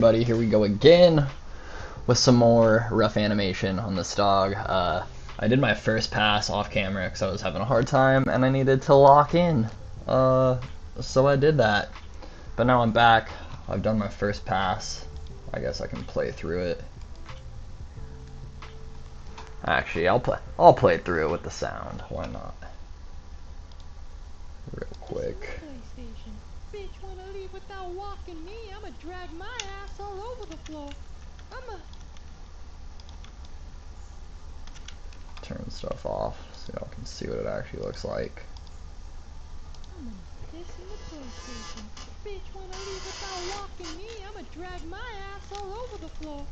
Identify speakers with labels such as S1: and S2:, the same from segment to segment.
S1: Buddy, here we go again with some more rough animation on this dog. I did my first pass off camera because I was having a hard time and I needed to lock in. So I did that. But now I'm back. I've done my first pass. I guess I can play through it. Actually, I'll play through it with the sound. Why not? Real quick.
S2: Bitch wanna leave without walking me, I'ma drag my ass all over the floor.
S1: Turn stuff off so y'all can see what it actually looks like.
S2: I'm gonna piss in the PlayStation. Bitch wanna leave without walking me, I'ma drag my ass all over the floor.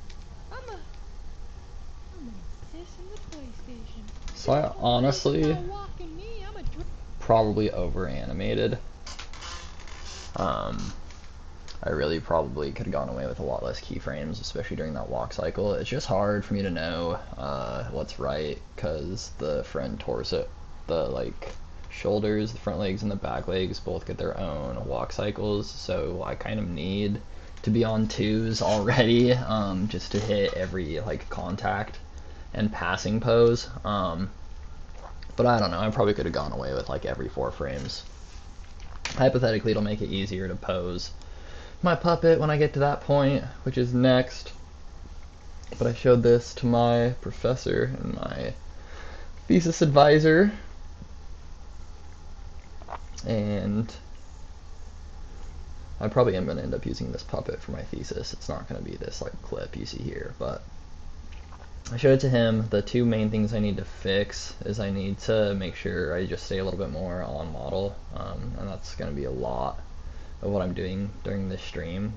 S2: I'm gonna piss in the PlayStation.
S1: So I honestly
S2: Me,
S1: probably over animated. I really probably could have gone away with a lot less keyframes, especially during that walk cycle. It's just hard for me to know what's right because the front torso, the shoulders, the front legs, and the back legs both get their own walk cycles. So I kind of need to be on twos already just to hit every contact and passing pose. But I don't know. I probably could have gone away with every 4 frames. Hypothetically, it'll make it easier to pose my puppet when I get to that point, which is next. But I showed this to my professor and my thesis advisor, and I probably am going to end up using this puppet for my thesis. It's not going to be this clip you see here, but I showed it to him. The 2 main things I need to fix is I need to make sure I just stay a little bit more on model, and that's going to be a lot of what I'm doing during this stream.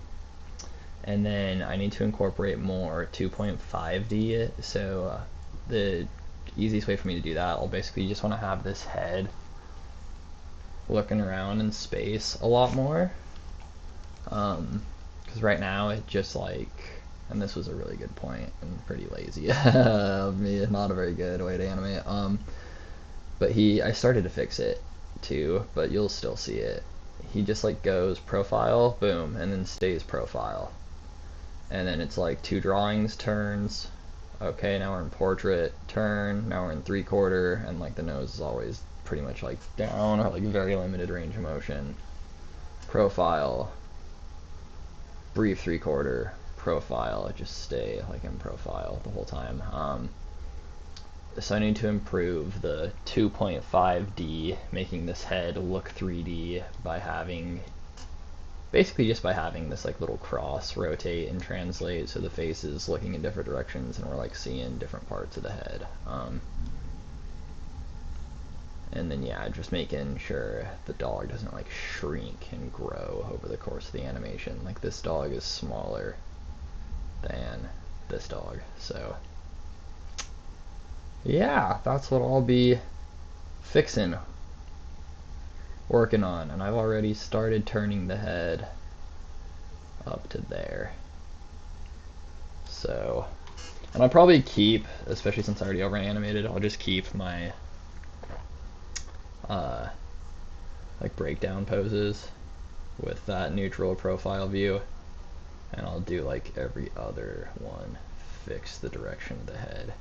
S1: And then I need to incorporate more 2.5D. So the easiest way for me to do that, I'll basically just want to have this head looking around in space a lot more, because right now it just and this was a really good point and pretty lazy of me, not a very good way to animate. But I started to fix it too, but you'll still see it. He just goes profile, boom, and then stays profile. And then it's 2 drawings, turns. Okay, now we're in portrait, turn, now we're in 3/4, and the nose is always pretty much down or very limited range of motion. Profile, brief 3/4, profile, just stay in profile the whole time. So I need to improve the 2.5D, making this head look 3D by having, basically just by having this little cross rotate and translate, so the face is looking in different directions and we're seeing different parts of the head. And then yeah, just making sure the dog doesn't shrink and grow over the course of the animation. This dog is smaller than this dog, so yeah, that's what I'll be fixing, working on. And I've already started turning the head up to there. So, and I'll probably keep, especially since I already over animated, I'll just keep my breakdown poses with that neutral profile view, and I'll do every other one, fix the direction of the head.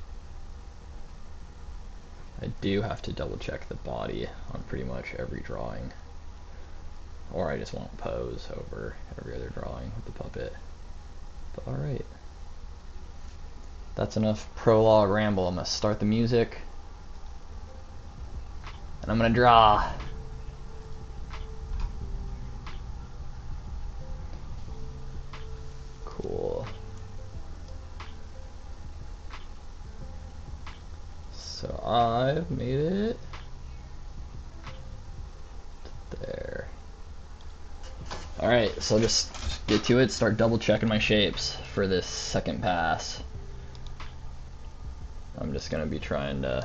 S1: I do have to double check the body on pretty much every drawing, or I just won't pose over every other drawing with the puppet. But alright, that's enough prologue ramble. I'm going to start the music, and I'm going to draw. Cool. So I've made it there. Alright, so just get to it, start double checking my shapes for this second pass. I'm just going to be trying to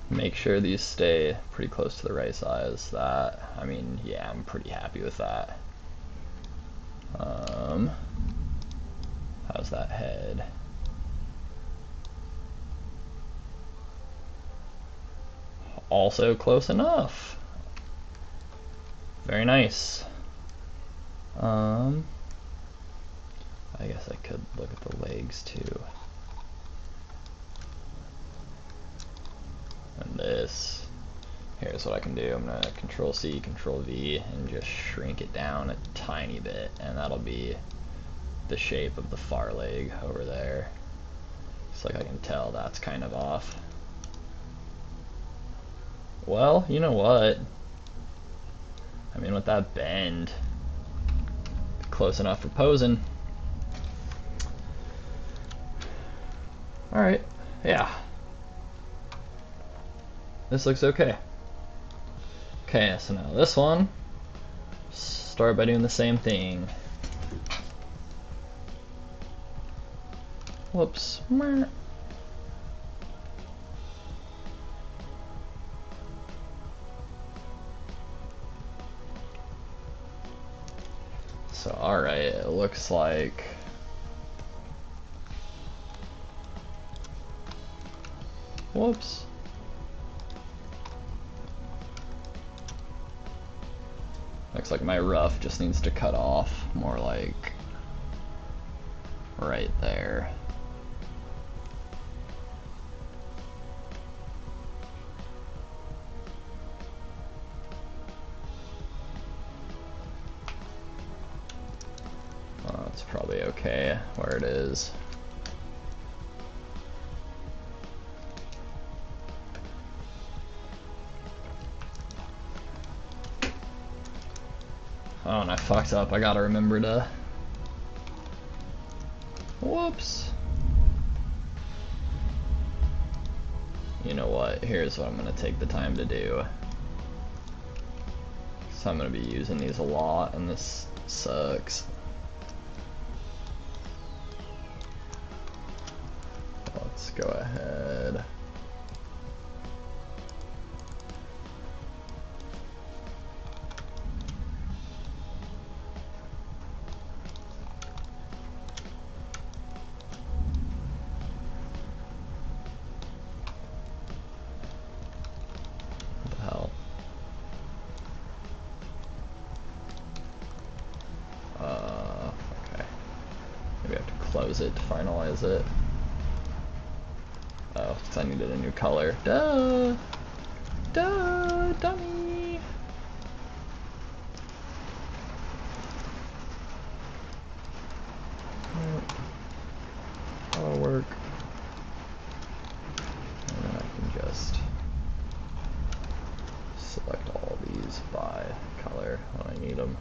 S1: make sure these stay pretty close to the right size. That, I mean, yeah, I'm pretty happy with that. How's that head? also close enough. Very nice. I guess I could look at the legs too. And this. Here's what I can do. I'm gonna Control C, Control V, and just shrink it down a tiny bit, and that'll be the shape of the far leg over there. It's like I can tell that's kind of off. Well, you know what? I mean, with that bend, close enough for posing. Alright, yeah. This looks okay. Okay, so now this one, start by doing the same thing. Whoops. So, alright, it looks like whoops. Looks like my rough just needs to cut off more like right there. It's probably okay where it is. Oh, and I fucked up. I gotta remember to... Whoops. You know what? Here's what I'm gonna take the time to do. So I'm gonna be using these a lot, and this sucks. Let's go ahead. What the hell? Okay. Maybe I have to close it to finalize it. Oh, because I needed a new color. Duh! Duh! Dummy! That'll work. And then I can just select all these by color when I need them.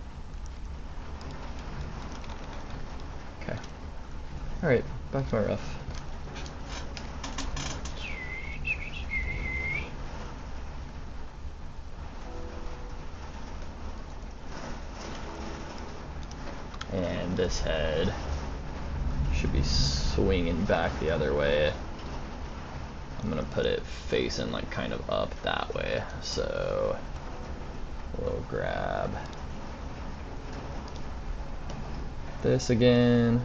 S1: Okay. Alright, back to my rough. And this head should be swinging back the other way. I'm gonna put it facing like kind of up that way, so we'll grab this again,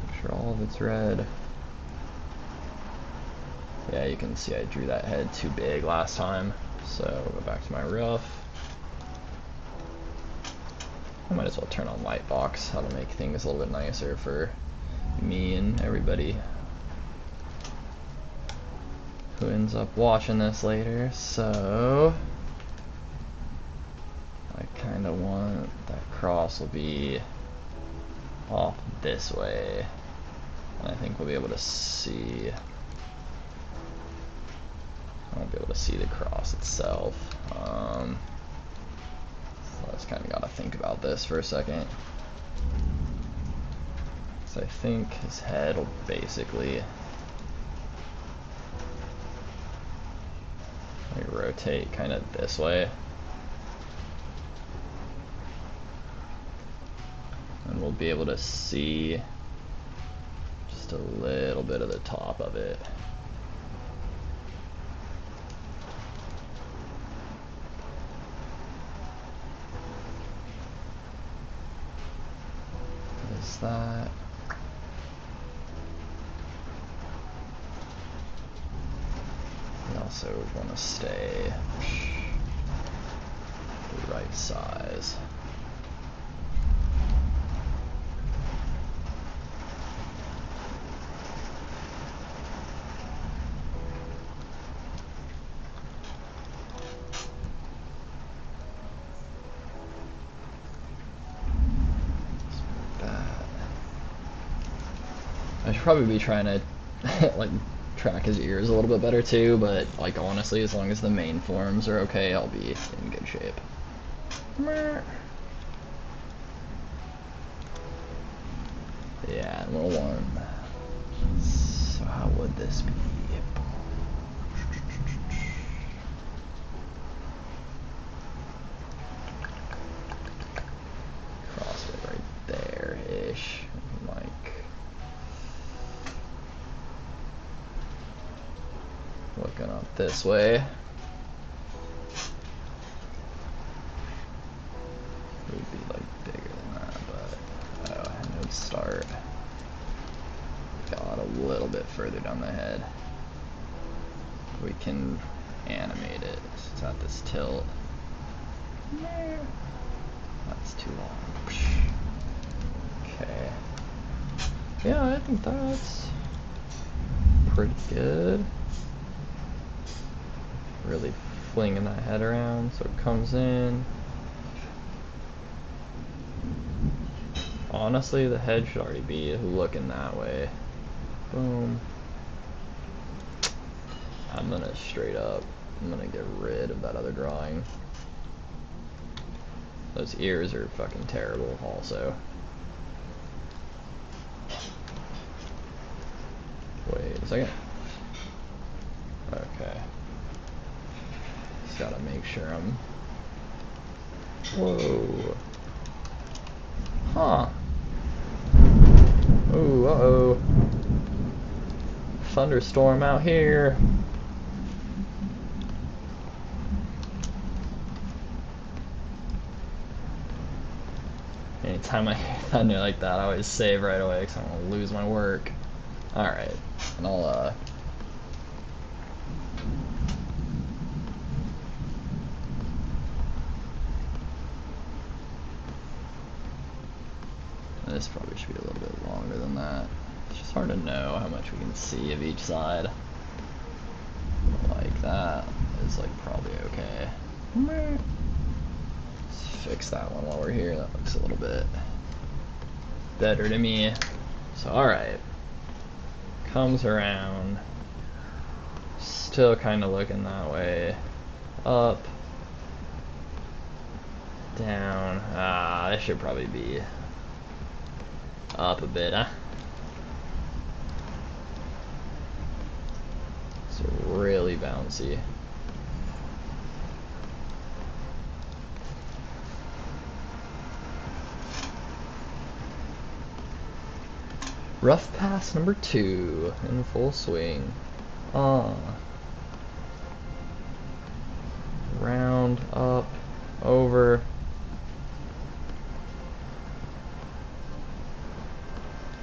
S1: make sure all of it's red. Yeah, you can see I drew that head too big last time, so we'll go back to my rough. I might as well turn on Lightbox. That'll make things a little bit nicer for me and everybody who ends up watching this later. So I kind of want that cross will be off this way, and I think we'll be able to see. I won't be able to see the cross itself. So I just kind of got to think about this for a second. So I think his head will basically like rotate kind of this way. And we'll be able to see just a little bit of the top of it. Is that? You also want to stay the right size. I should probably be trying to like track his ears a little bit better too, but like honestly, as long as the main forms are okay, I'll be in good shape. Yeah, little one. So how would this be? Cross it right there-ish. Like looking up this way. It would be like bigger than that, but oh, and it would start. Got a little bit further down the head. We can animate it. So it's at this tilt. That's too long. Okay. Yeah, I think that's pretty good. Really flinging that head around so it comes in. Honestly, the head should already be looking that way. Boom. I'm gonna get rid of that other drawing. Those ears are fucking terrible also. Wait a second. Okay. Just gotta make sure I'm... Whoa. Huh. Ooh, uh-oh. Thunderstorm out here. Anytime I hear thunder like that, I always save right away because I don't want to lose my work. Alright, and I'll, this probably should be a little bit longer than that. It's just hard to know how much we can see of each side. Like that is like probably okay. Let's fix that one while we're here. That looks a little bit better to me. So alright. Comes around. Still kind of looking that way. Up. Down. Ah, this should probably be up a bit, huh? It's really bouncy. Rough pass number 2 in full swing. Round, up, over.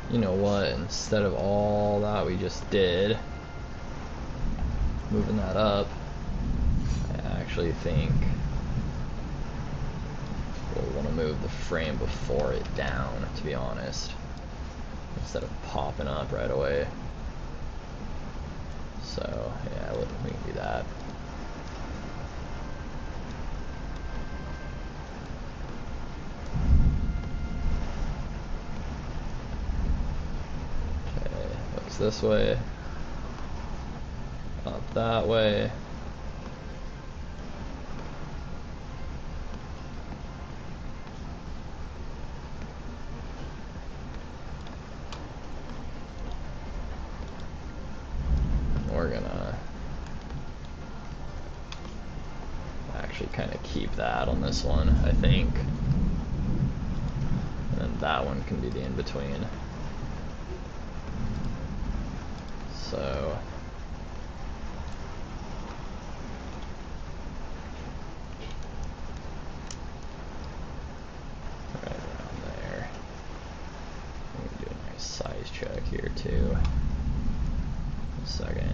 S1: You know what, instead of all that we just did, moving that up, I actually think we'll want to move the frame before it down, to be honest, instead of popping up right away. So, yeah, we can do that. Okay, looks this way, up that way. We're gonna actually kind of keep that on this one, I think. And then that one can be the in-between. So right around there. We can do a nice size check here too. A second.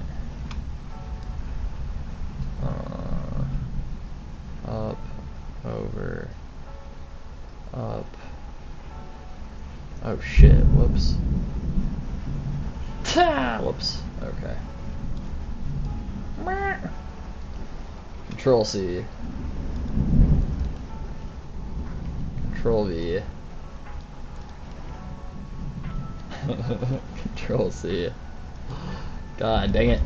S1: Oh shit, whoops. Ta! Whoops. Okay. Control C. Control V. Control C. God dang it.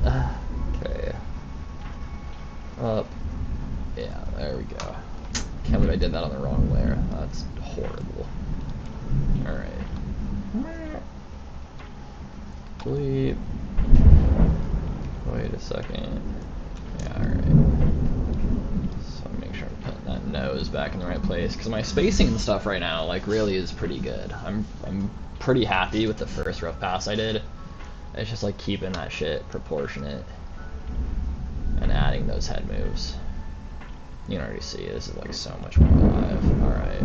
S1: Okay. Up. Yeah, there we go. Can't believe I did that on the wrong layer. That's horrible. Alright. Delete. Wait a second. Yeah, alright. So make sure I'm putting that nose back in the right place, because my spacing and stuff right now, like, really is pretty good. I'm pretty happy with the first rough pass I did. It's just like keeping that shit proportionate and adding those head moves. You can already see this is like so much more alive. Alright.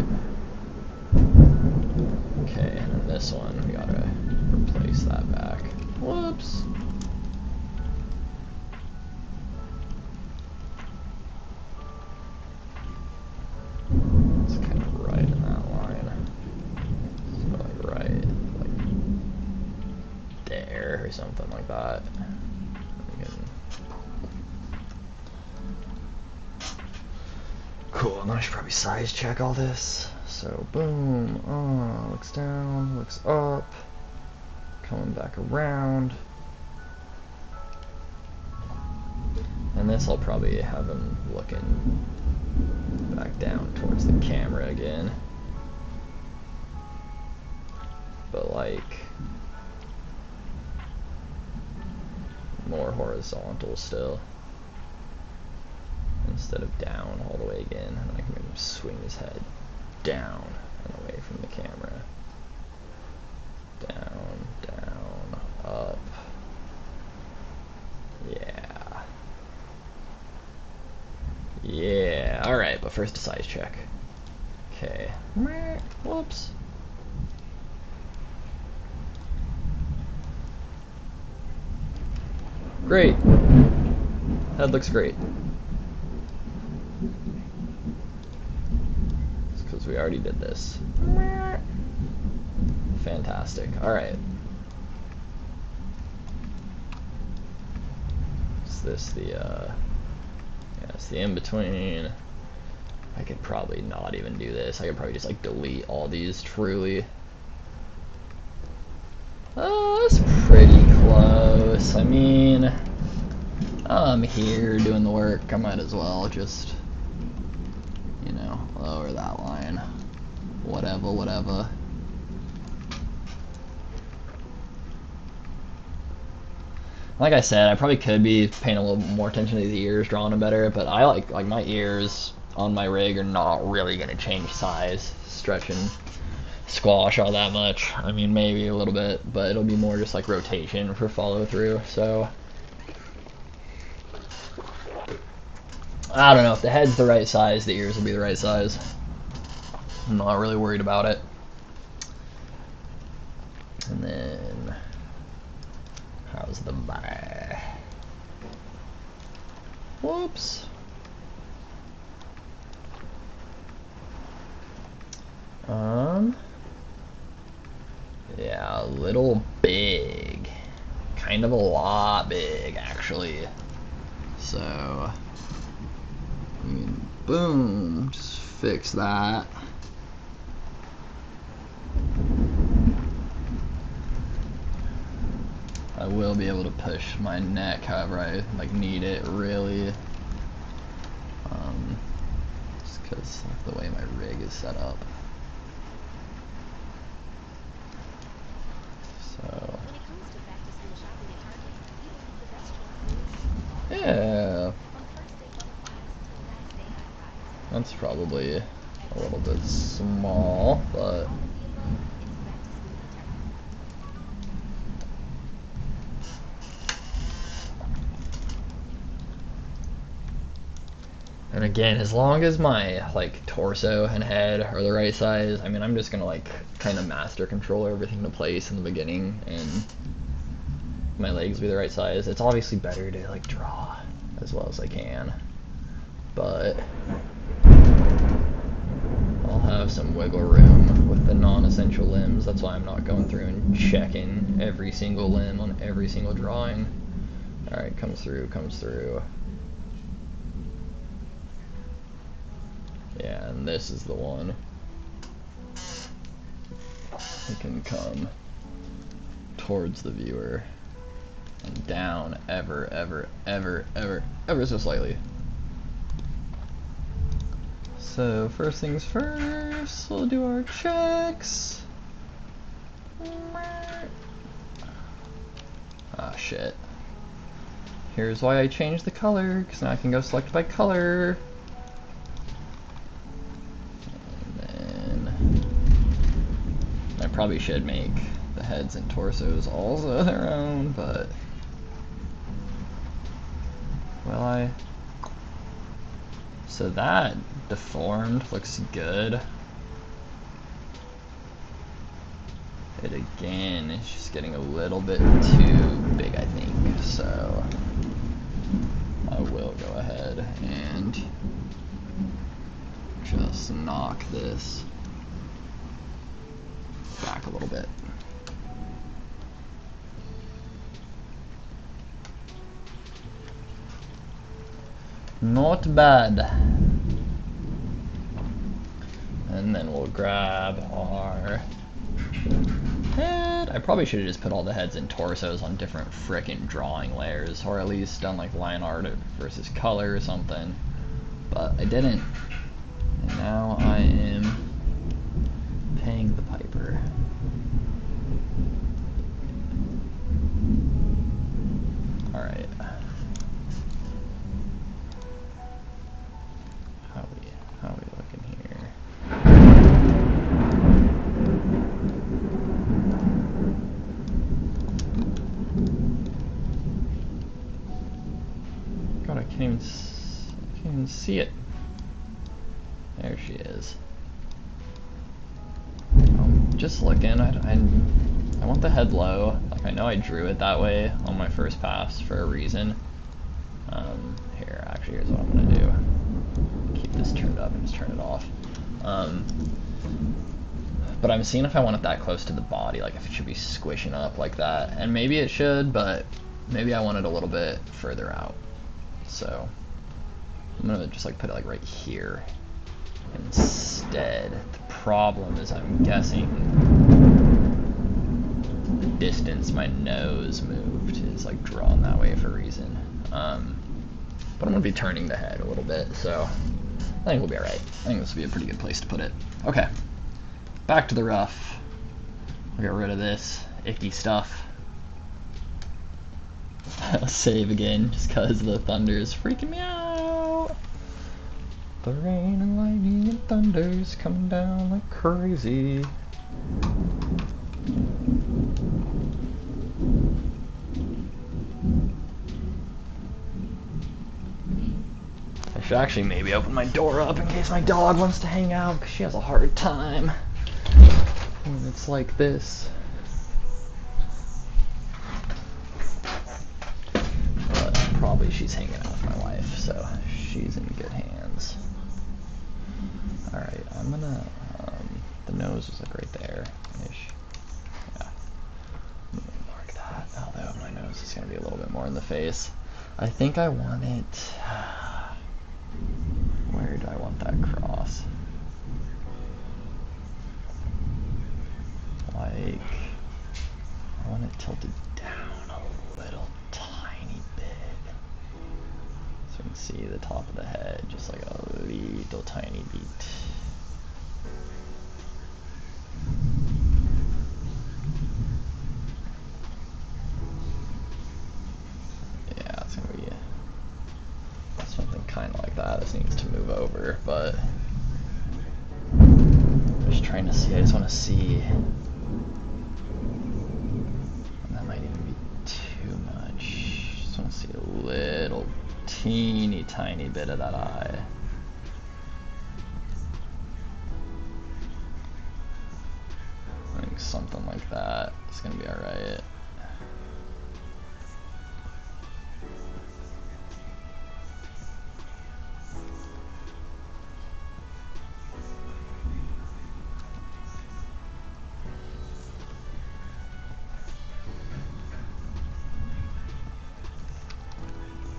S1: Okay, and then this one, we gotta replace that back. Whoops. It's kind of right in that line. So like right, like there or something like that. Cool, and then I should probably size check all this. So boom, looks down, looks up, coming back around. And this I'll probably have him looking back down towards the camera again. But like more horizontal still. Instead of down all the way again, and I can make him swing his head down and away from the camera. Down, down, up. Yeah. Yeah, alright, but first a size check. Okay. Whoops. Great. That looks great. It's because we already did this. Fantastic. Alright. Is this the, yeah, it's the in-between. I could probably not even do this. I could probably just, like, delete all these, truly. Oh, that's pretty close. I mean, I'm here doing the work. I might as well just, you know, lower that line. Whatever, whatever. Like I said, I probably could be paying a little more attention to the ears, drawing them better, but I like my ears on my rig are not really gonna change size, stretch and squash all that much. I mean, maybe a little bit, but it'll be more just like rotation for follow through. So I don't know, if the head's the right size, the ears will be the right size. I'm not really worried about it. And then how's the bye? Whoops. Yeah, a little big. Kind of a lot big, actually. So, I mean, boom, just fix that. I will be able to push my neck however I like need it, really. Just because of the way my rig is set up. So yeah, that's probably a little bit small, but and again, as long as my like torso and head are the right size, I mean, I'm just gonna like kind of master control everything to place in the beginning, and my legs be the right size. It's obviously better to like draw as well as I can, but I'll have some wiggle room with the non-essential limbs. That's why I'm not going through and checking every single limb on every single drawing. Alright, comes through, comes through. Yeah, and this is the one. It can come towards the viewer and down ever so slightly. So first things first, we'll do our checks. Ah, shit. Here's why I changed the color, because now I can go select by color. And then I probably should make the heads and torsos also their own, but will I? So that deformed looks good. It again is just getting a little bit too big, I think, so I will go ahead and just knock this back a little bit. Not bad. And then we'll grab our head. I probably should have just put all the heads and torsos on different frickin' drawing layers, or at least done like line art versus color or something. But I didn't. And now I am paying the piper. Alright. How are we looking here? God, I can't even see it. There she is. Just looking, I want the head low. Like, I know I drew it that way on my first pass for a reason. Here, actually, here's what I'm gonna do. Keep this turned up and just turn it off. But I'm seeing if I want it that close to the body, like if it should be squishing up like that. And maybe it should, but maybe I want it a little bit further out. So I'm gonna just like put it like right here instead. The problem is I'm guessing the distance my nose moved is like drawn that way for a reason. But I'm gonna be turning the head a little bit, so I think we'll be alright. I think this will be a pretty good place to put it. Okay, back to the rough. We'll get rid of this icky stuff. I'll save again just cause the thunder is freaking me out. The rain and lightning and thunder's coming down like crazy. I should actually maybe open my door up in case my dog wants to hang out, because she has a hard time when it's like this. But probably she's hanging out with my wife, so she's in good hands. Alright, I'm gonna, the nose is like right there-ish. Yeah. I'm gonna mark that, although my nose is gonna be a little bit more in the face. I think I want it, where do I want that cross? Like, I want it tilted down a little tiny bit. So you can see the top of the head, just like a little tiny bit. Yeah, it's gonna be something kind of like that. This needs to move over, but I'm just trying to see. I just want to see. And that might even be too much. Just want to see a little teeny tiny bit of that eye. I think something like that is gonna be alright.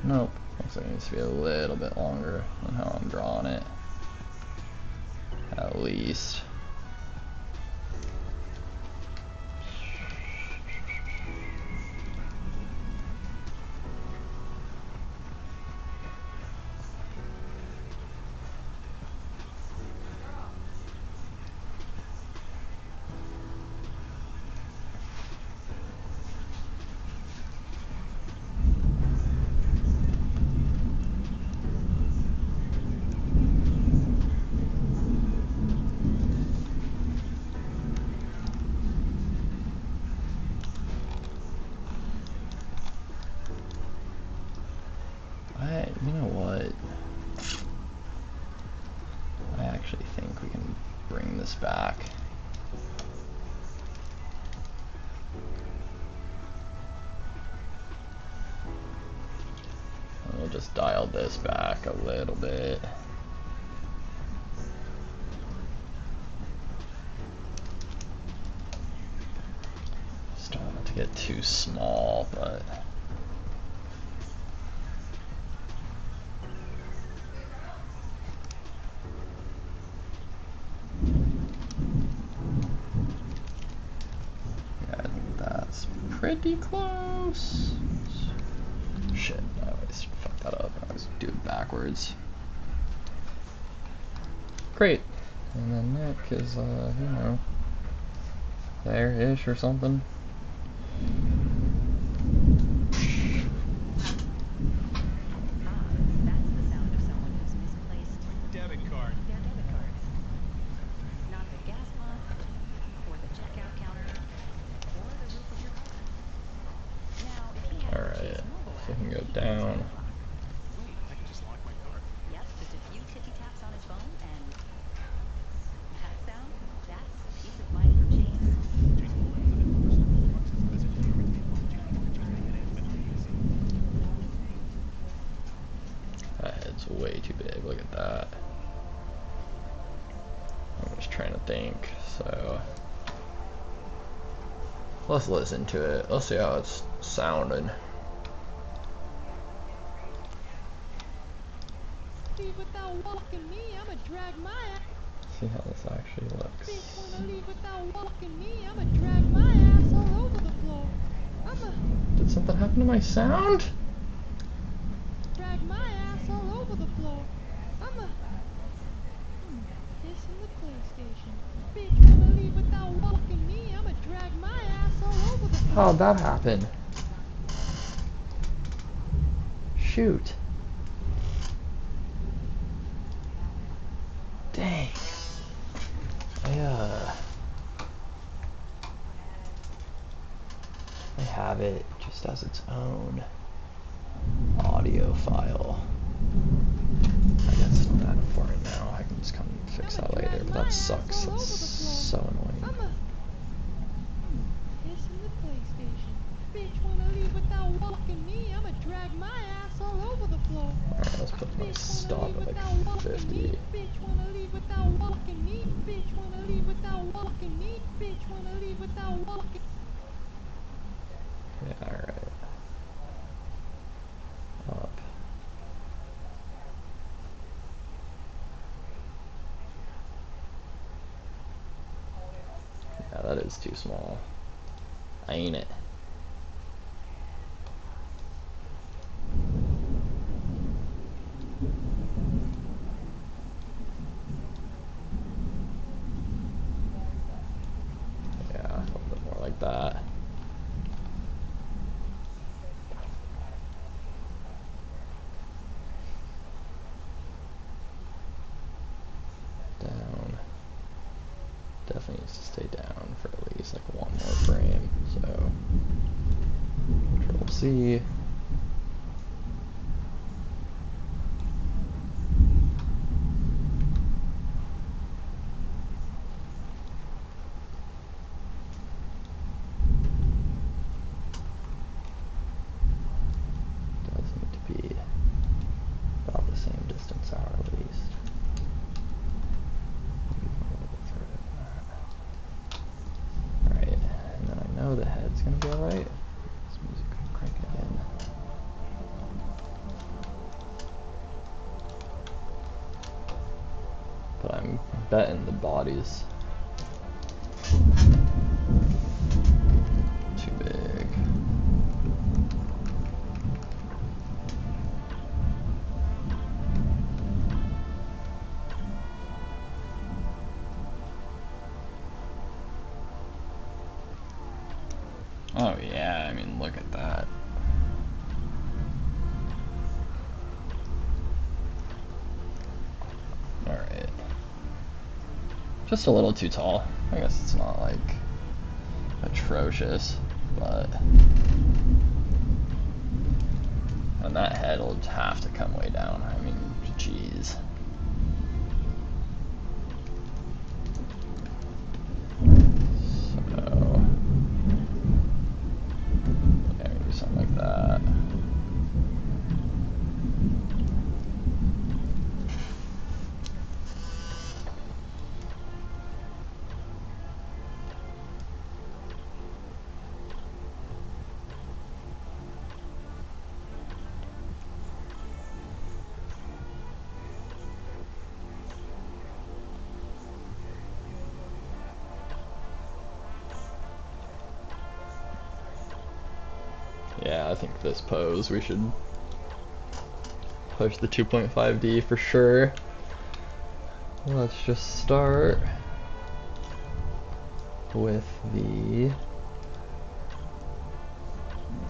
S1: Nope. Looks like it needs to be a little bit longer than how I'm drawing it. At least. You know what? I actually think we can bring this back. And we'll just dial this back a little bit. Just don't want it to get too small, but yeah, I think that's pretty close. Shit, I always fuck that up. I always do it backwards. Great. And then Nick is, you know, there-ish or something.
S3: That's the sound of someone who's misplaced
S4: Debit card.
S3: their debit card. Not the gas pump, or the checkout counter, or the roof of your car. Now, if he has the
S1: Alright,
S3: Chase mobile
S1: so
S3: app,
S1: he can go
S3: he can also
S1: down.
S3: lock.
S4: Wait, I can just lock my car?
S3: Yep, just a few tippy taps on his phone, and that sound, that's peace of mind for Chase.
S4: Chase Mobile has a net promoter score of 4 bucks. Visit checkout.com/chase.
S1: That head's way too big, look at that. I'm just trying to think, so let's listen to it. Let's see how it's sounding.
S2: Leave without walking me, I'ma drag my ass.
S1: See how this actually looks.
S2: Bitch wanna leave without walking me, I'ma drag my ass all over the floor. I'ma
S1: Did something happen to my sound?
S2: drag my ass all over the floor. I'ma piss in the PlayStation. Bitch wanna leave without walking me, I'ma drag my ass all over the floor.
S1: How'd that happen? Shoot. Dang. I have it just as its own audio file. I guess it's not that important now. I can just come fix that later, but that sucks. That's so annoying.
S2: I'ma piss in the PlayStation. Bitch wanna leave without walking me, I'ma drag my ass all over the floor.
S1: Alright, let's put my
S2: Bitch wanna
S1: stop
S2: leave
S1: at
S2: without
S1: like
S2: walking me.
S1: 50.
S2: Bitch wanna leave without walking me. Bitch wanna leave without walking me. Bitch wanna leave without walking.
S1: Yeah, alright. Up. Yeah, that is too small. Ain't it? Yeah, a little bit more like that. Down. Definitely needs to stay down for at least like one more frame. So, Control C. Does need to be about the same distance out at least. Alright, and then I know the head's gonna be alright. This music can crank again. betting the body's too big. Oh yeah, I mean, look at that. Alright. Just a little too tall. I guess it's not like atrocious, but and that head will have to come way down. I mean, jeez. So yeah, maybe something like that. Yeah, I think this pose we should push the 2.5D for sure. Let's just start with the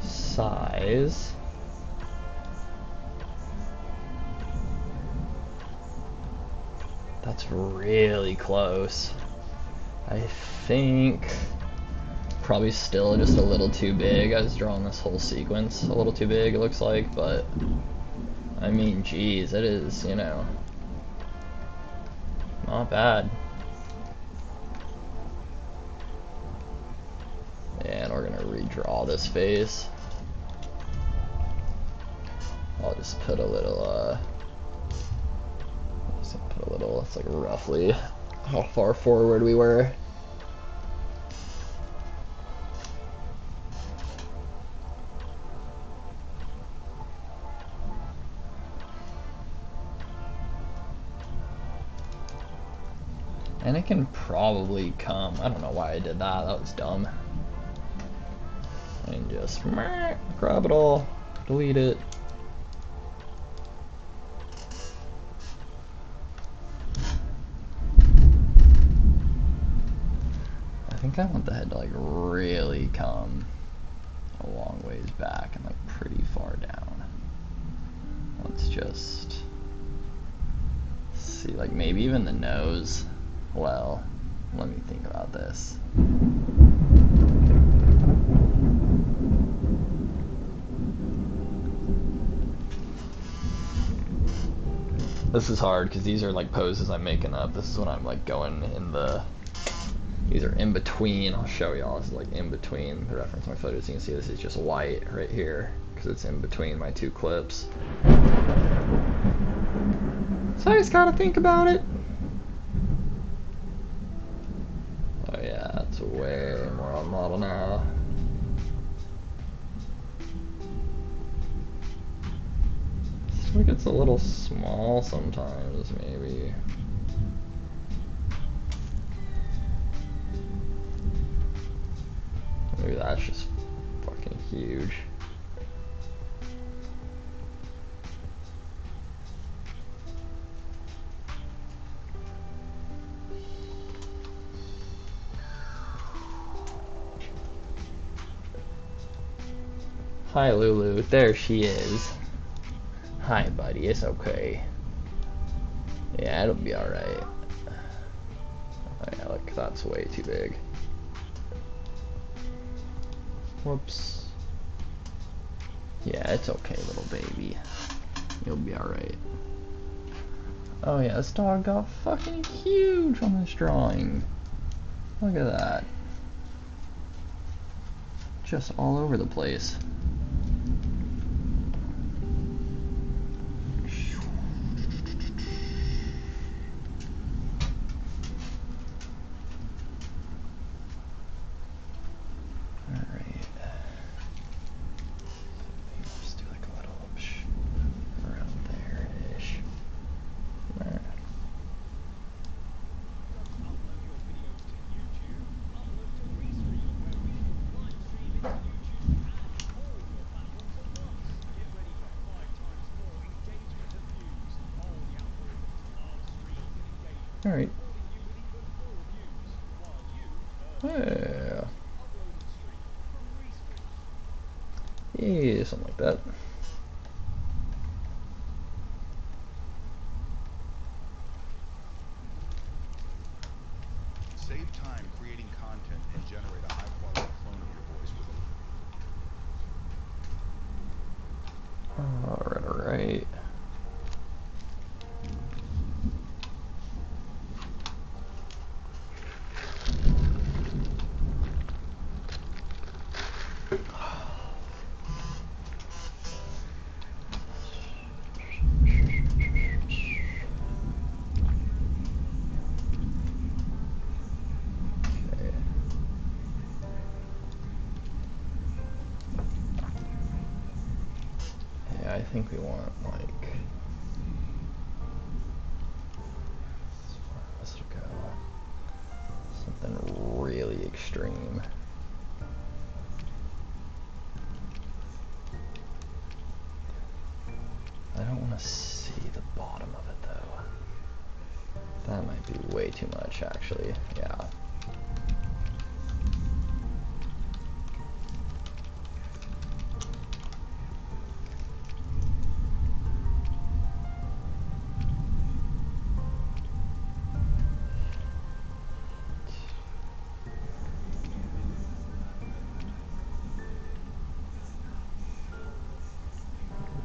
S1: size. That's really close. I think probably still just a little too big. I was drawing this whole sequence a little too big, it looks like, but I mean, geez, it is, you know, not bad. And we're gonna redraw this face. I'll just put a little, it's like roughly how far forward we were. And it can probably come, I don't know why I did that, that was dumb. And just grab it all, delete it. I think I want the head to like really come a long ways back and like pretty far down. Let's just see, like maybe even the nose. Well, let me think about this. This is hard because these are like poses I'm making up. This is when I'm like going in the, these are in between. I'll show y'all. This is like in between the reference my photos. You can see this is just white right here because it's in between my two clips. So I just gotta think about it. Oh yeah, it's way more on model now. Still gets a little small sometimes, maybe. Maybe that's just fucking huge. Hi Lulu, there she is. Hi buddy, it's okay. Yeah, it'll be alright. Oh yeah, look, that's way too big. Whoops. Yeah, it's okay, little baby. You'll be alright. Oh yeah, this dog got fucking huge on this drawing. Look at that. Just all over the place. Alright.
S4: Providing you with even more views, while you
S1: Yeah.
S4: uploading streak from Respawns.
S1: Yeah, something like that.
S5: Save time creating content and generate a high-quality clone of your voice with
S1: Alright, alright. Okay. Yeah, I think we want like as far as it'll go. Something really extreme. I don't want to see the bottom of it though. That might be way too much actually. Yeah.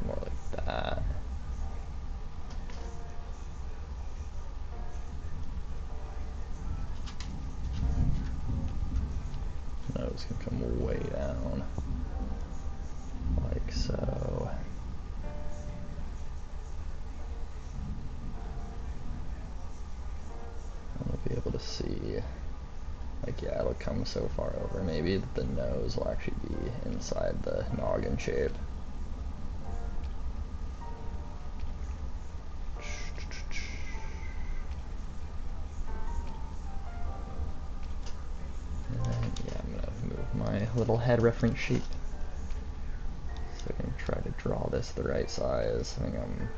S1: More like that. Nose can come way down. Like so. And we'll be able to see, like, yeah, it'll come so far over maybe that the nose will actually be inside the noggin shape. And then, yeah, I'm gonna move my little head reference sheet so I can try to draw this the right size. I think I'm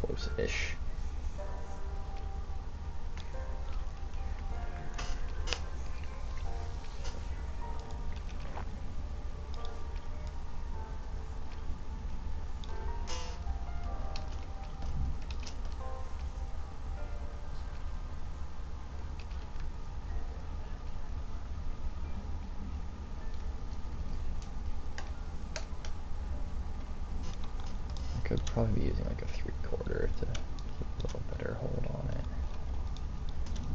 S1: close-ish. I could probably be using like a 3/4 to keep a little better hold on it.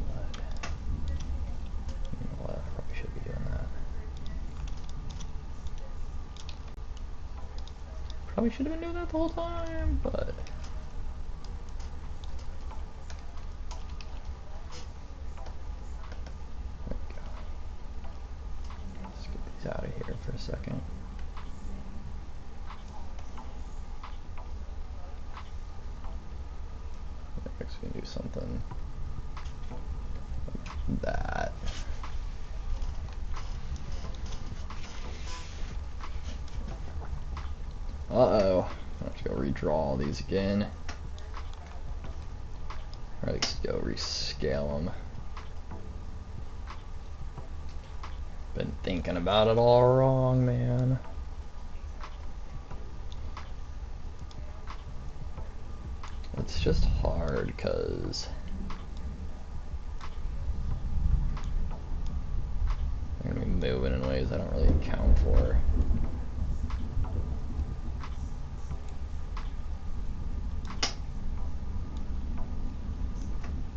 S1: But, you know what, I probably should be doing that. Probably should have been doing that the whole time, but there we go. Let's get these out of here for a second. Next we can do something like that. Uh-oh. I have to go redraw all these again. Or let's go rescale them. Been thinking about it all wrong, man. It's just hard because they're gonna be moving in ways I don't really account for.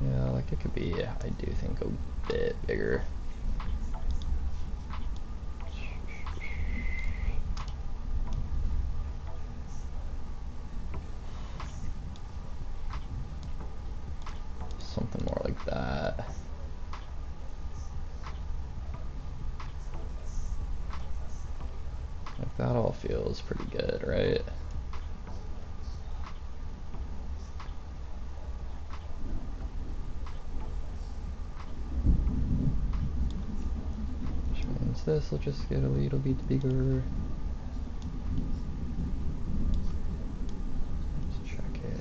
S1: Yeah, like it could be, I do think, a bit bigger. Something more like that. Like that all feels pretty good, right? Which means this will just get a little bit bigger. Let's check it.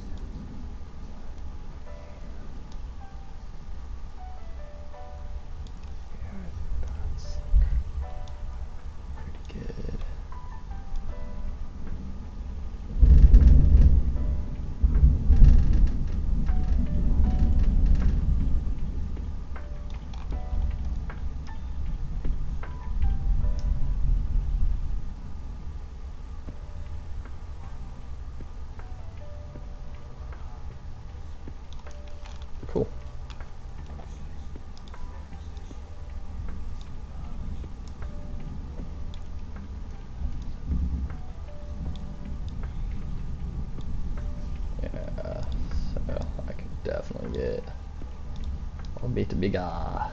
S1: get. I'll beat the big guy.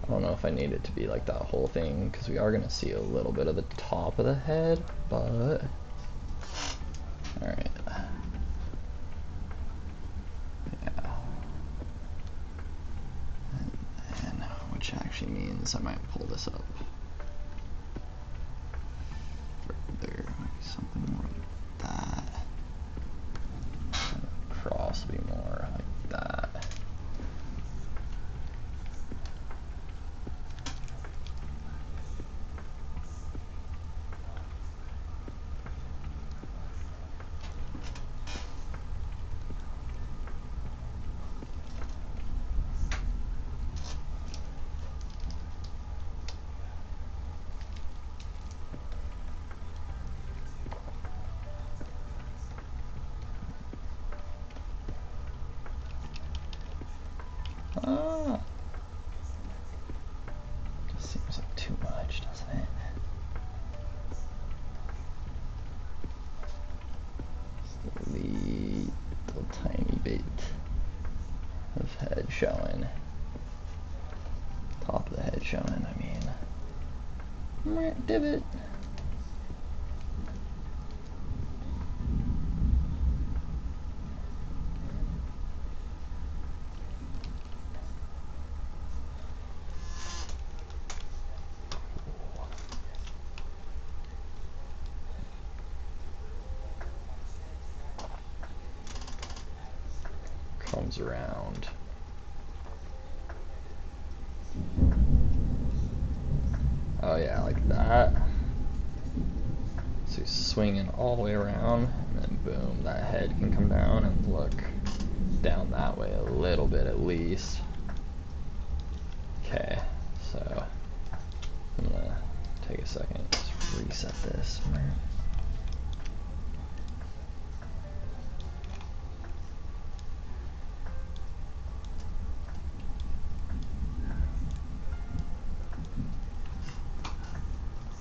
S1: I don't know if I need it to be like that whole thing, because we are going to see a little bit of the top of the head, but... Alright. Yeah. And which actually means I might pull this up further, maybe something more like that. And cross be more like that. Ah, just seems like too much, doesn't it? Just a little tiny bit of head showing. Top of the head showing, I mean. Divot. Comes around. Oh yeah, like that. So he's swinging all the way around, and then boom, that head can come down and look down that way a little bit at least. Okay, so I'm gonna take a second, just reset this.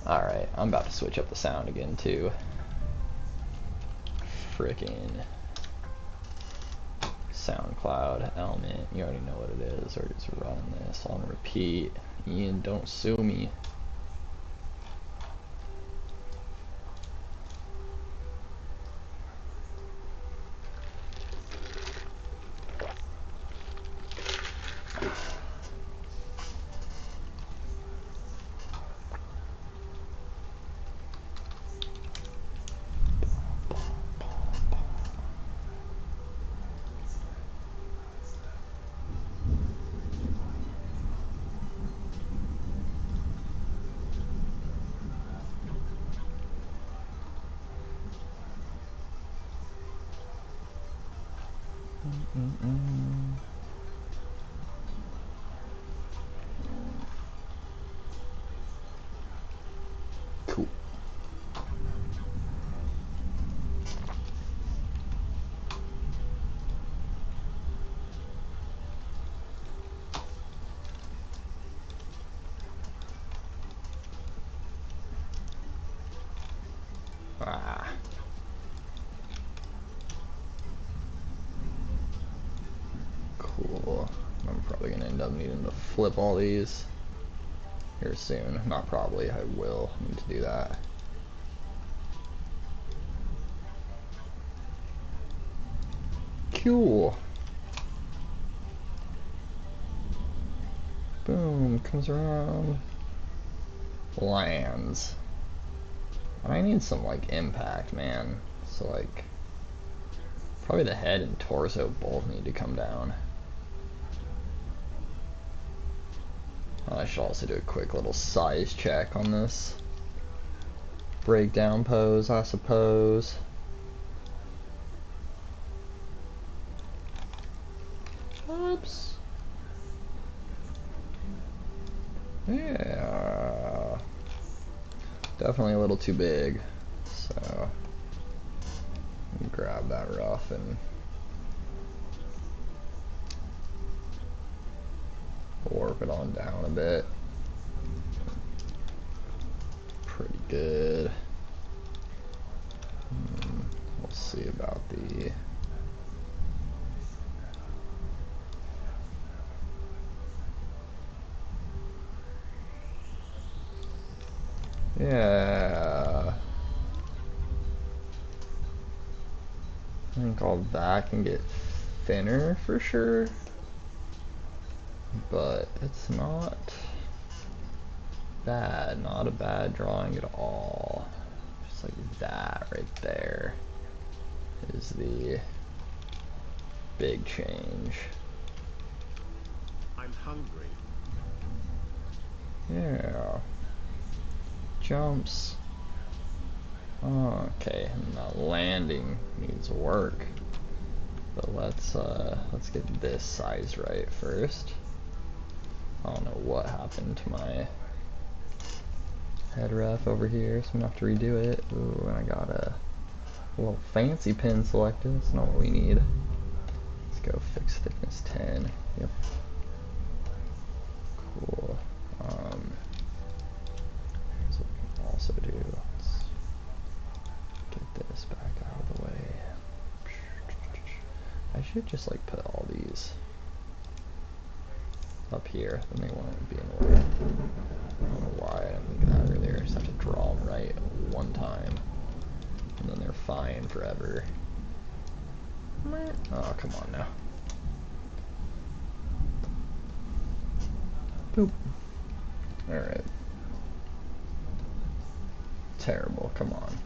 S1: Alright, I'm about to switch up the sound again too. Frickin' SoundCloud element, you already know what it is. We're just running this on repeat. Ian, don't sue me. Cool. Ah. Cool. I'm probably gonna end up needing to flip all these here soon. Not probably, I will need to do that. Cool. Boom, comes around. Lands. And I need some like impact, man. So like probably the head and torso both need to come down. I should also do a quick little size check on this breakdown pose, I suppose. Oops. Yeah. Definitely a little too big. So grab that rough and warp it on down a bit. Pretty good. We'll see about the I think all that can get thinner for sure, but it's not bad, not a bad drawing at all. Just like that right there is the big change.
S6: I'm hungry.
S1: Yeah. Jumps. Okay, now landing needs work. But let's get this size right first. I don't know what happened to my head ref over here, so I'm gonna have to redo it. Ooh, and I got a little fancy pin selected. That's not what we need. Let's go fix thickness 10. Yep. Cool. Here's what we can also do. Let's get this back out of the way. I should just like put all these up here, then they won't be in the way. I don't know why I didn't think of that earlier. I just have to draw them right one time, and then they're fine forever. Oh, come on now. Boop. Alright. Terrible, come on.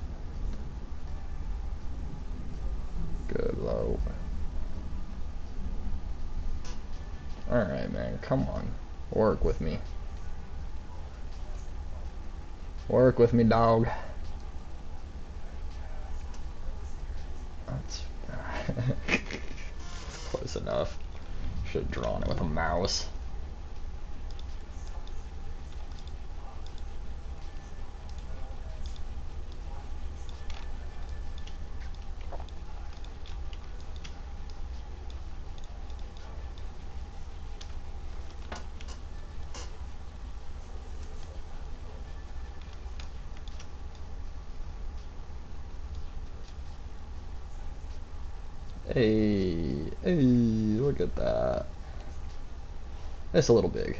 S1: Good low. Alright, man, come on. Work with me. Work with me, dog. That's close enough. Should have drawn it with a mouse. Hey, hey, look at that. It's a little big.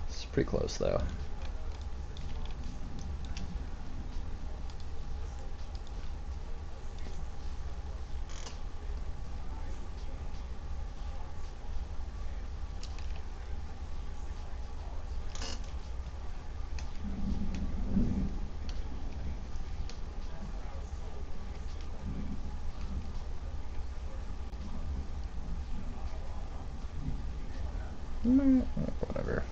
S1: It's pretty close though. Whatever.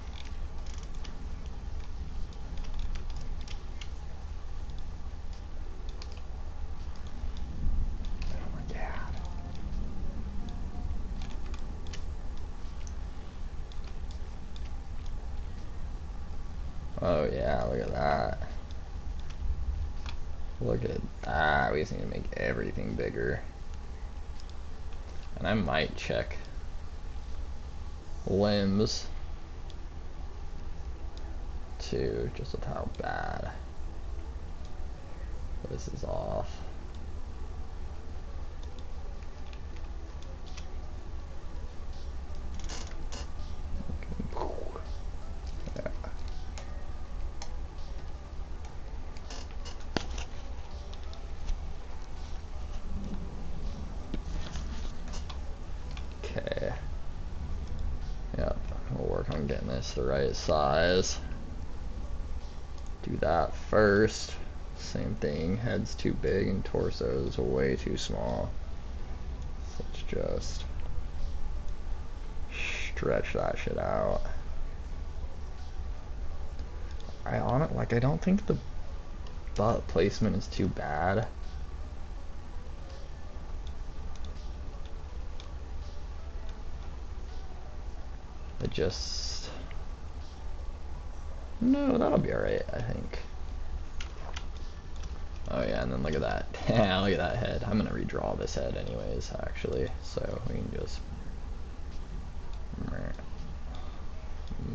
S1: Oh my god. Oh yeah, look at that. Look at that. We just need to make everything bigger. And I might check limbs too, just with how bad this is off. Yeah. Okay. Yep, we'll work on getting this the right size. Do that first. Same thing, head's too big and torso's way too small. So let's just stretch that shit out. I don't think the butt placement is too bad. It just... No, that'll be alright, I think. Oh yeah, and then look at that. Yeah, look at that head. I'm gonna redraw this head anyways, actually. So we can just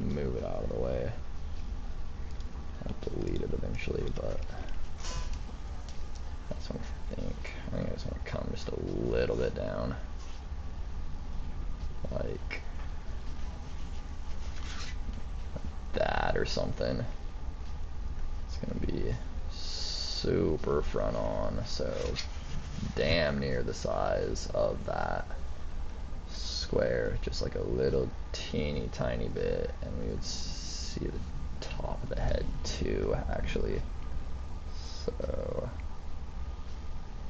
S1: move it out of the way. I'll delete it eventually, but that's what I think. I think I just want to come just a little bit down. Like that or something. It's gonna be super front on, so damn damn near the size of that square, just like a little teeny tiny bit, and we would see the top of the head too, actually. So,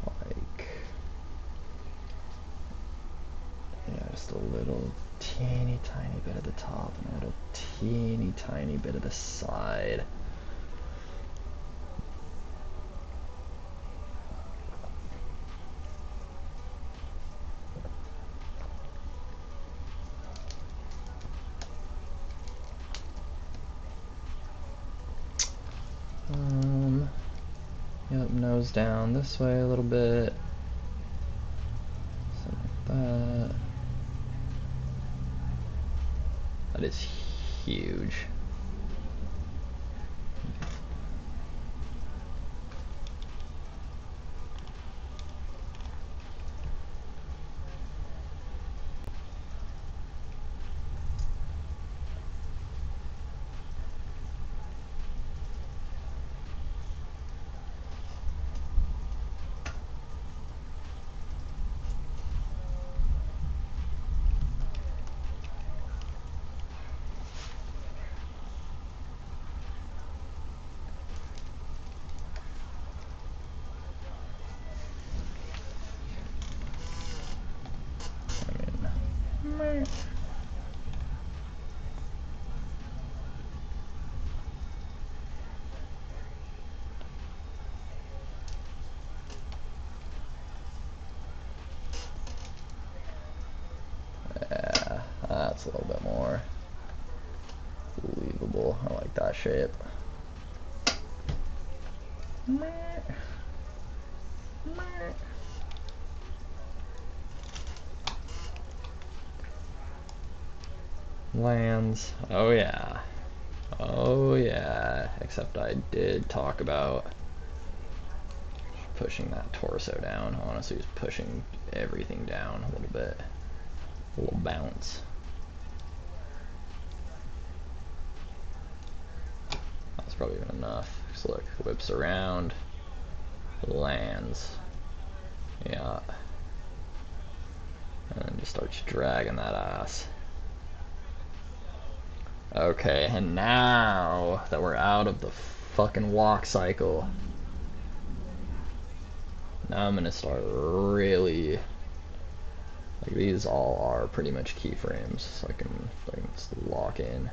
S1: like, yeah, just a little teeny tiny bit at the top and a little teeny tiny bit at the side. Yep, nose down this way a little bit. Something like that. That is huge. Yeah, that's a little bit more believable. I like that shape. Lands. Oh yeah. Oh yeah. Except I did talk about pushing that torso down. Honestly, just pushing everything down a little bit. A little bounce. That's probably even enough. So look, whips around, lands. Yeah. And then just starts dragging that ass. Okay, and now that we're out of the fucking walk cycle, now I'm gonna start really, like, these all are pretty much keyframes, so I can just lock in.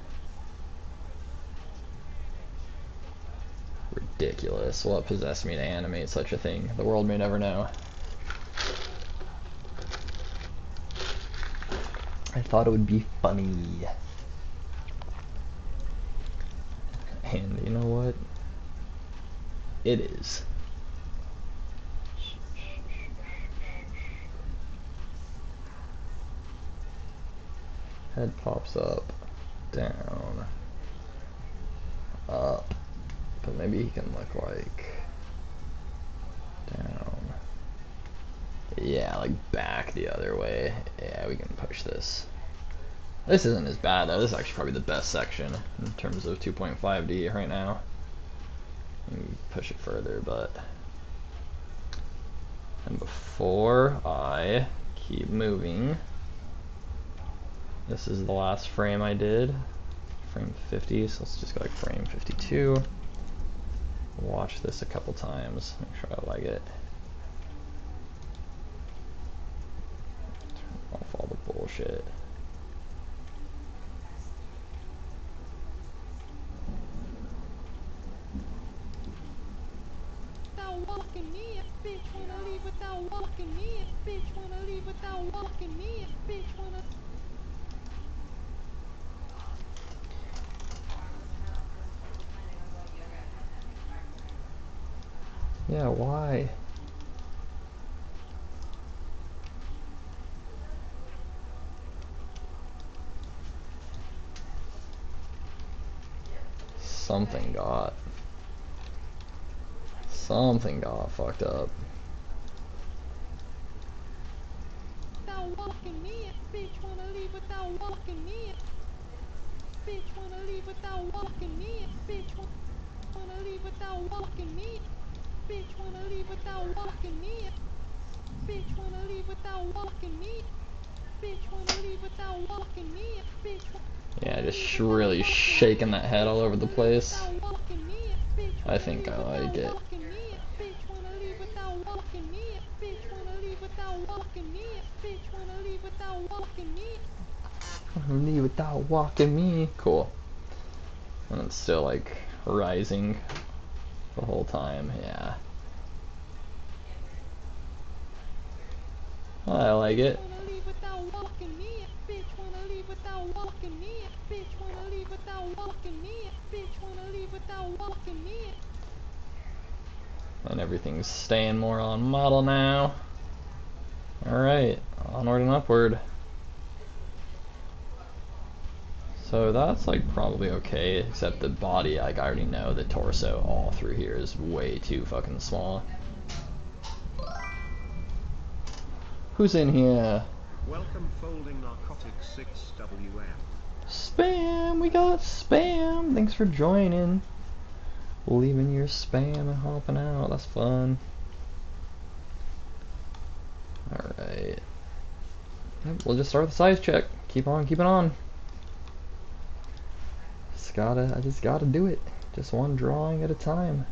S1: Ridiculous. What possessed me to animate such a thing? The world may never know. I thought it would be funny. And you know what? It is. Head pops up, down, up. But maybe he can look like down. Yeah, like back the other way. Yeah, we can push this. This isn't as bad though. This is actually probably the best section in terms of 2.5D right now. You can push it further, but... And before I keep moving, this is the last frame I did. Frame 50, so let's just go like frame 52. Watch this a couple times, make sure I like it. Turn off all the bullshit.
S2: Without walking me, a bitch wanna leave without walking me, a bitch wanna leave without walking me, a bitch wanna.
S1: Yeah, why? Something got fucked up.
S2: Without walking me, a bitch wanna leave without walking me, a bitch wanna leave without walking me, a bitch wanna leave without walking me, a bitch wanna leave without walking me. Bitch wanna leave without walking me. Bitch wanna leave without walking me. Bitch
S1: Yeah,
S2: wanna leave
S1: just
S2: without
S1: really
S2: walking
S1: shaking
S2: me.
S1: that head
S2: Bitch
S1: all over the
S2: wanna leave
S1: place.
S2: without walking me. Bitch
S1: I
S2: wanna
S1: think
S2: leave
S1: I
S2: without
S1: like it.
S2: walking me. Bitch wanna leave without walking me. Bitch wanna leave without walking me. Bitch wanna leave without walking me.
S1: Leave without walking me. Cool. And it's still like rising the whole time. Yeah. I like
S2: Bitch
S1: it.
S2: wanna leave without walking me. Bitch wanna leave without walking me. Bitch wanna leave without walking me. Bitch wanna leave without walking me.
S1: And everything's staying more on model now. Alright, onward and upward. So that's like probably okay, except the body, like I already know the torso all through here is way too fucking small. Who's in here?
S6: Welcome folding narcotic 6WM.
S1: Spam! We got spam! Thanks for joining. Leaving your spam and hopping out. That's fun. Alright. Yep, we'll just start with the size check. Keep on keeping on. I just gotta do it. Just one drawing at a time.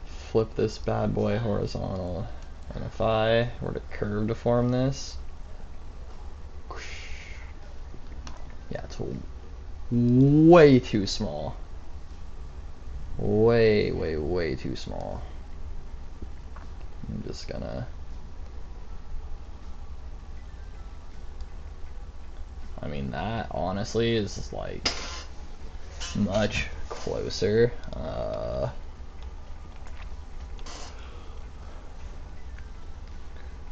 S1: Flip this bad boy horizontal. And if I were to curve deform this, yeah, it's way too small. Way, way, way too small. I'm just gonna... I mean, that honestly is just like much closer.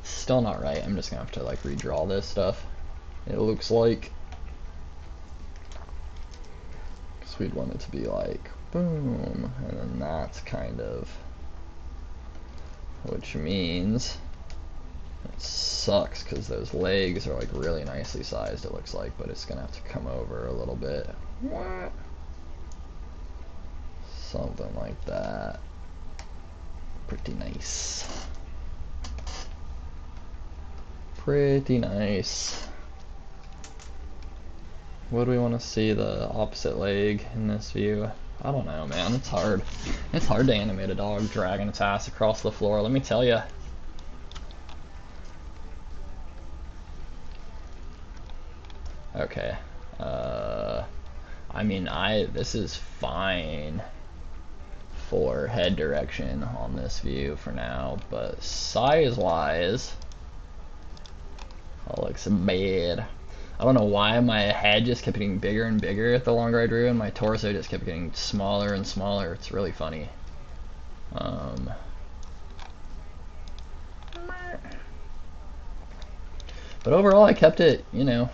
S1: Still not right. I'm just gonna have to like redraw this stuff. It looks like, because we'd want it to be like boom, and then that's kind of, which means it sucks because those legs are like really nicely sized, it looks like, but it's gonna have to come over a little bit. Something like that. Pretty nice. Pretty nice. What do we want to see the opposite leg in this view? I don't know, man. It's hard. It's hard to animate a dog dragging its ass across the floor, let me tell you. Okay. I mean, this is fine for head direction on this view for now, but size-wise, that looks bad. I don't know why my head just kept getting bigger and bigger the longer I drew, and my torso just kept getting smaller and smaller. It's really funny. But overall, I kept it, you know,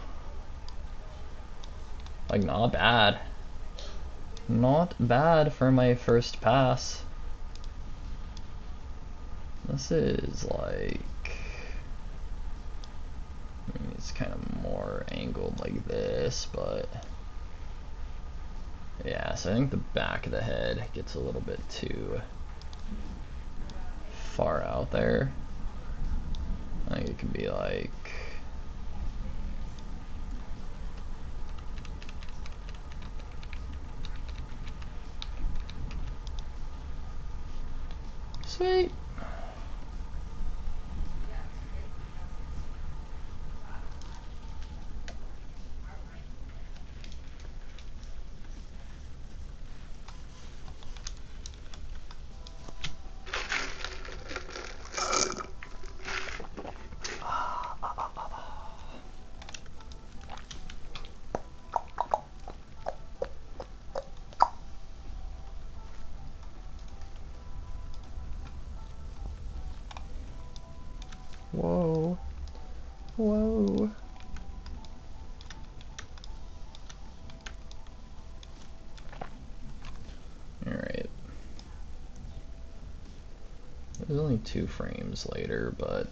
S1: like not bad. Not bad for my first pass. This is like, I mean, it's kind of more angled like this, but yeah, so I think the back of the head gets a little bit too far out there. I think it could be like, sweet. Whoa. Whoa. Alright. There's only 2 frames later, but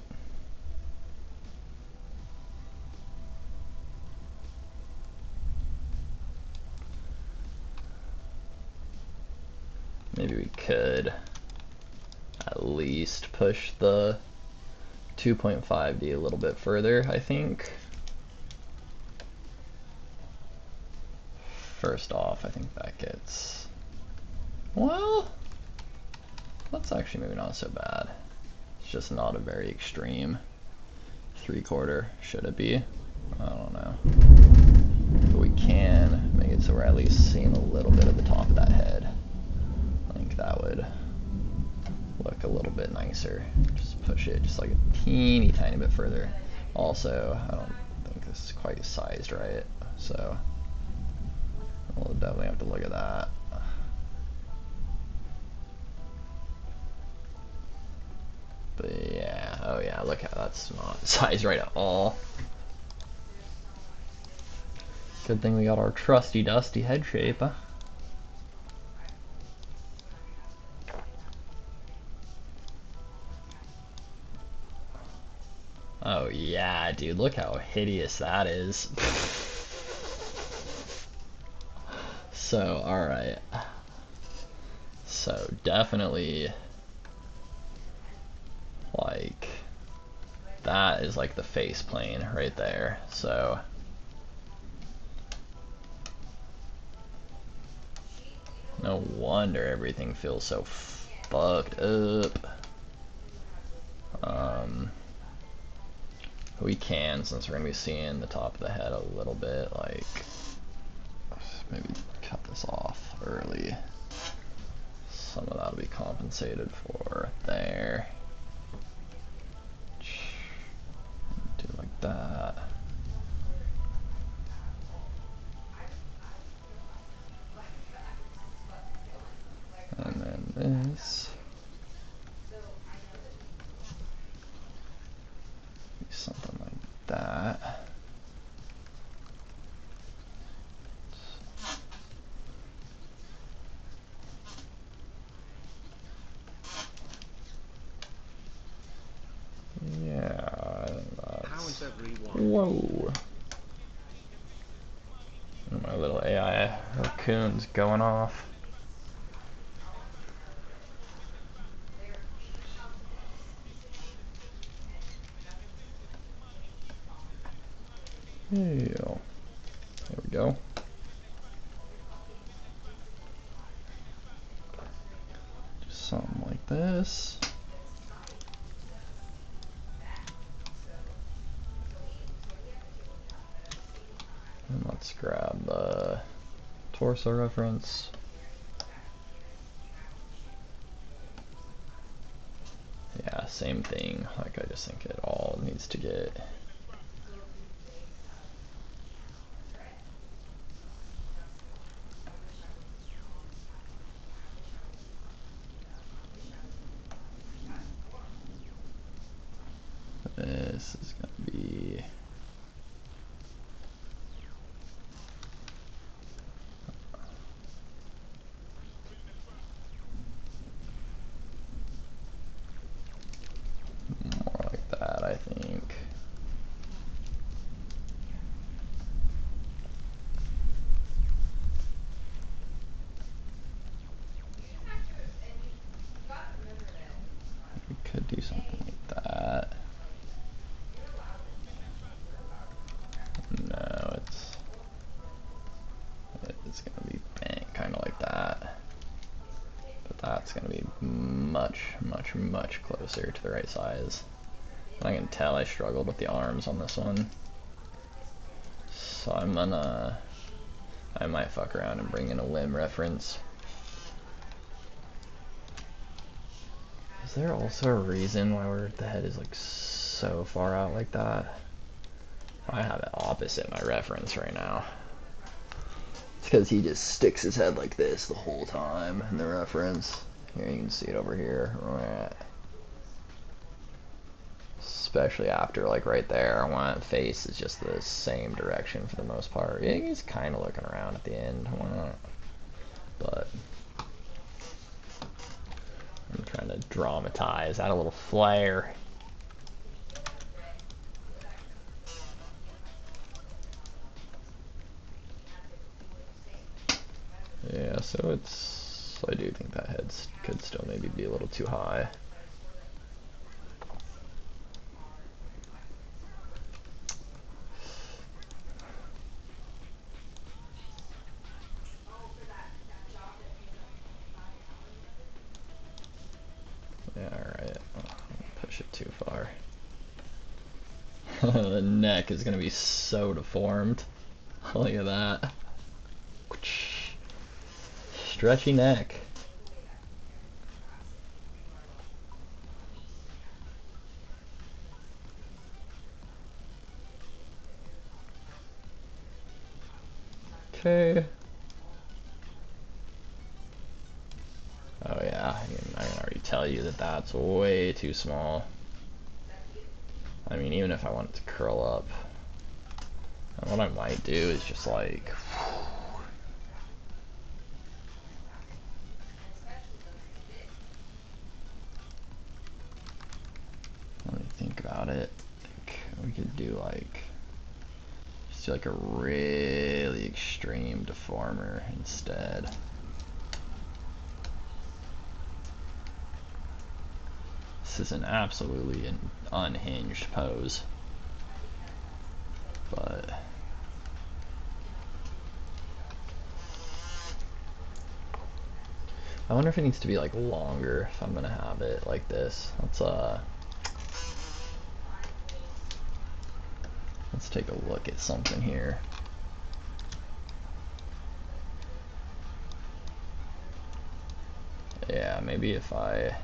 S1: maybe we could at least push the 2.5D a little bit further, I think. First off, I think that gets, well, that's actually maybe not so bad. It's just not a very extreme 3/4, should it be? I don't know. But we can make it so we're at least seeing a little bit of the top of that head. I think that would look a little bit nicer. Just push it just like a teeny tiny bit further. Also, I don't think this is quite sized right, so we'll definitely have to look at that. But yeah, oh yeah, look how that's not sized right at all. Good thing we got our trusty dusty head shape, huh? Oh yeah, dude, look how hideous that is. So, alright. So, definitely, like, that is like the face plane right there. So, no wonder everything feels so fucked up. We can, since we're gonna be seeing the top of the head a little bit, like, maybe cut this off early. Some of that'll be compensated for there. Do it like that. And then this. Something like that. Yeah,
S6: How is everyone?
S1: whoa. My little AI raccoon's going off. There we go. Just something like this. And let's grab the torso reference. Yeah, same thing. Like, I just think it all needs to get this is gonna be more like that, I think. We could do something like that. No, it's gonna be bang, kind of like that. But that's gonna be much, much, much closer to the right size. And I can tell I struggled with the arms on this one. So I might fuck around and bring in a limb reference. Is there also a reason why the head is like so far out like that? I have it opposite my reference right now. It's because he just sticks his head like this the whole time in the reference. Here, you can see it over here. Especially after, like, right there, when face is just the same direction for the most part. Yeah, he's kind of looking around at the end. But I'm trying to dramatize, add a little flair. Yeah, so it's So I do think that head could still maybe be a little too high. Yeah, alright. Push it too far. The neck is gonna be so deformed. Look at that. Stretchy neck. Okay. Oh yeah, I can already tell you that that's way too small. I mean, even if I want it to curl up. And what I might do is just like... Let me think about it. I think we could do like... Just do like a really extreme deformer instead. This is an absolutely an unhinged pose. But... I wonder if it needs to be like longer if I'm gonna have it like this. Let's take a look at something here. Yeah, maybe if I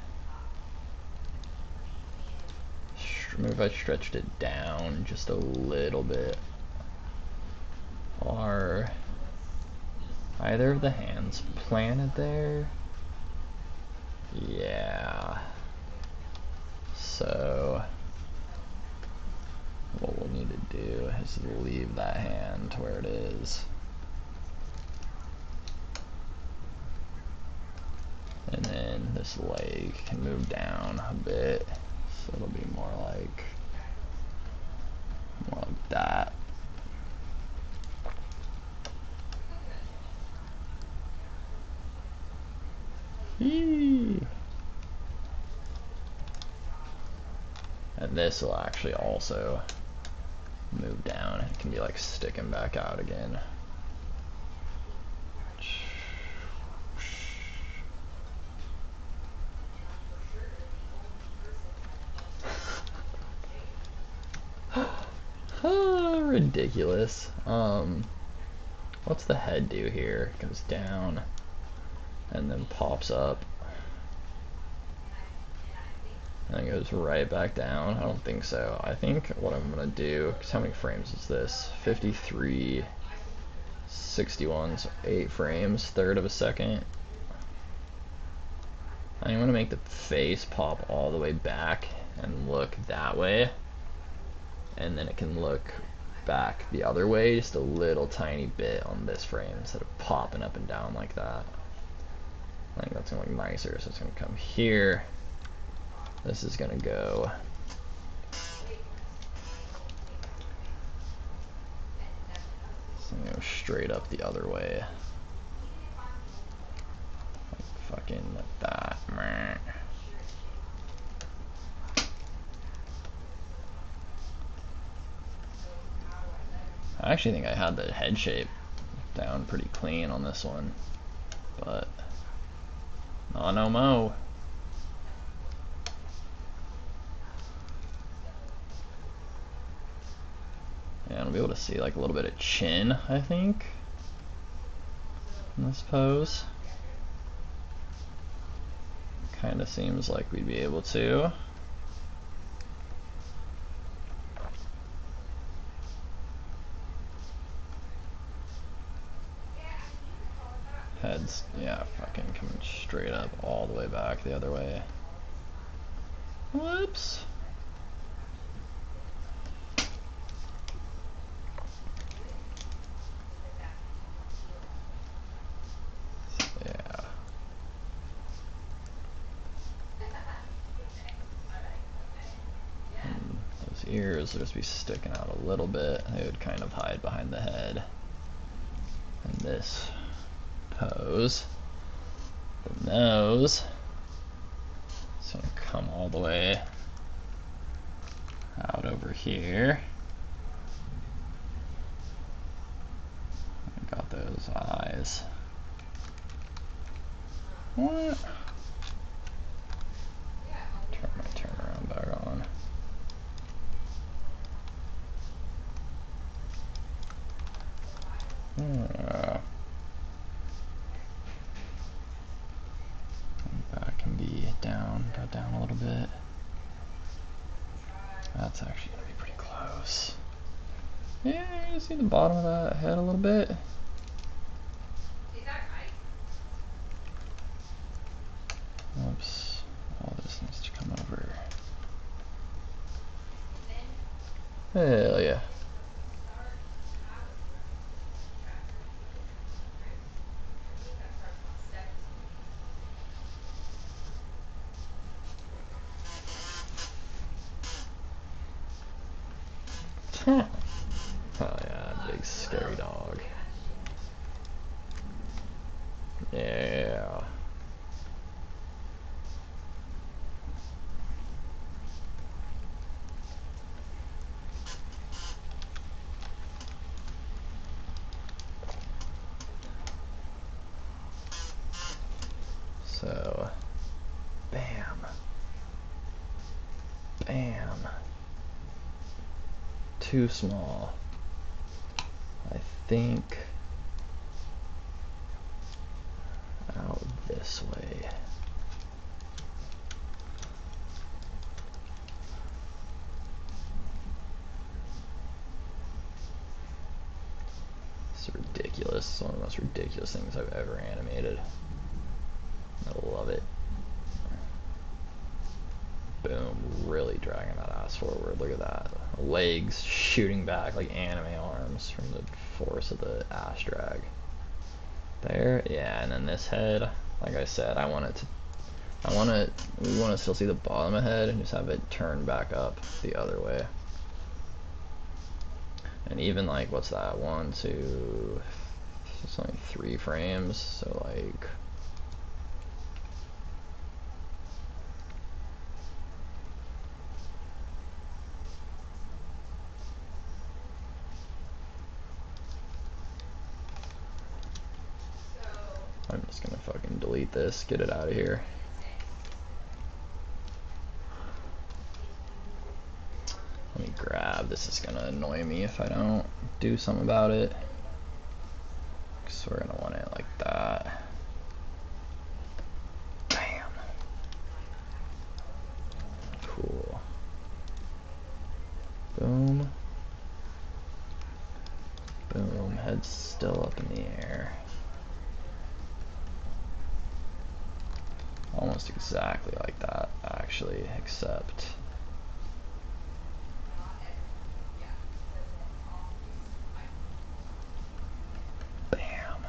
S1: stretched it down just a little bit. Are either of the hands planted there? Yeah. So what we'll need to do is leave that hand where it is. And then this leg can move down a bit. So it'll be more like that. Yee. And this will actually also move down. It can be like sticking back out again. Ridiculous. What's the head do here? It goes down and then pops up and then goes right back down. I don't think so. I think what I'm gonna do, because how many frames is this? 53, 61, so 8 frames, third of a second. I'm gonna make the face pop all the way back and look that way, and then it can look back the other way just a little tiny bit on this frame instead of popping up and down like that. I think that's gonna look nicer. So it's gonna come here. This is gonna go straight up the other way. Like fucking like that. I actually think I had the head shape down pretty clean on this one, but no mo. And I'll be able to see like a little bit of chin, I think, in this pose. Kind of seems like we'd be able to. Heads, yeah, fucking coming straight up all the way back the other way. Whoops. Yeah. And those ears would just be sticking out a little bit. They would kind of hide behind the head. And this pose The nose is gonna come all the way out over here. Got those eyes. What? Turn my turnaround back on. That can be down, go down a little bit. That's actually gonna be pretty close. Yeah, you see the bottom of that head a little bit? Oops. All this needs to come over. Hell yeah. Oh yeah, big scary dog. Yeah. So, bam. Bam. Too small. I think out this way. It's ridiculous. It's one of the most ridiculous things I've ever animated. I love it. Boom, really dragging that ass forward. Look at that. Legs shooting back like anime arms from the force of the ass drag. There, yeah, and then this head, like I said, we want to still see the bottom of the head and just have it turn back up the other way. And even like, what's that, 1, 2, it's only 3 frames, so like, I'm just gonna fucking delete this, get it out of here. Let me grab, this is gonna annoy me if I don't do something about it. So we're gonna want it like that. Bam. Cool. Boom. Boom. Head's still up in the air. Almost exactly like that, actually, except bam.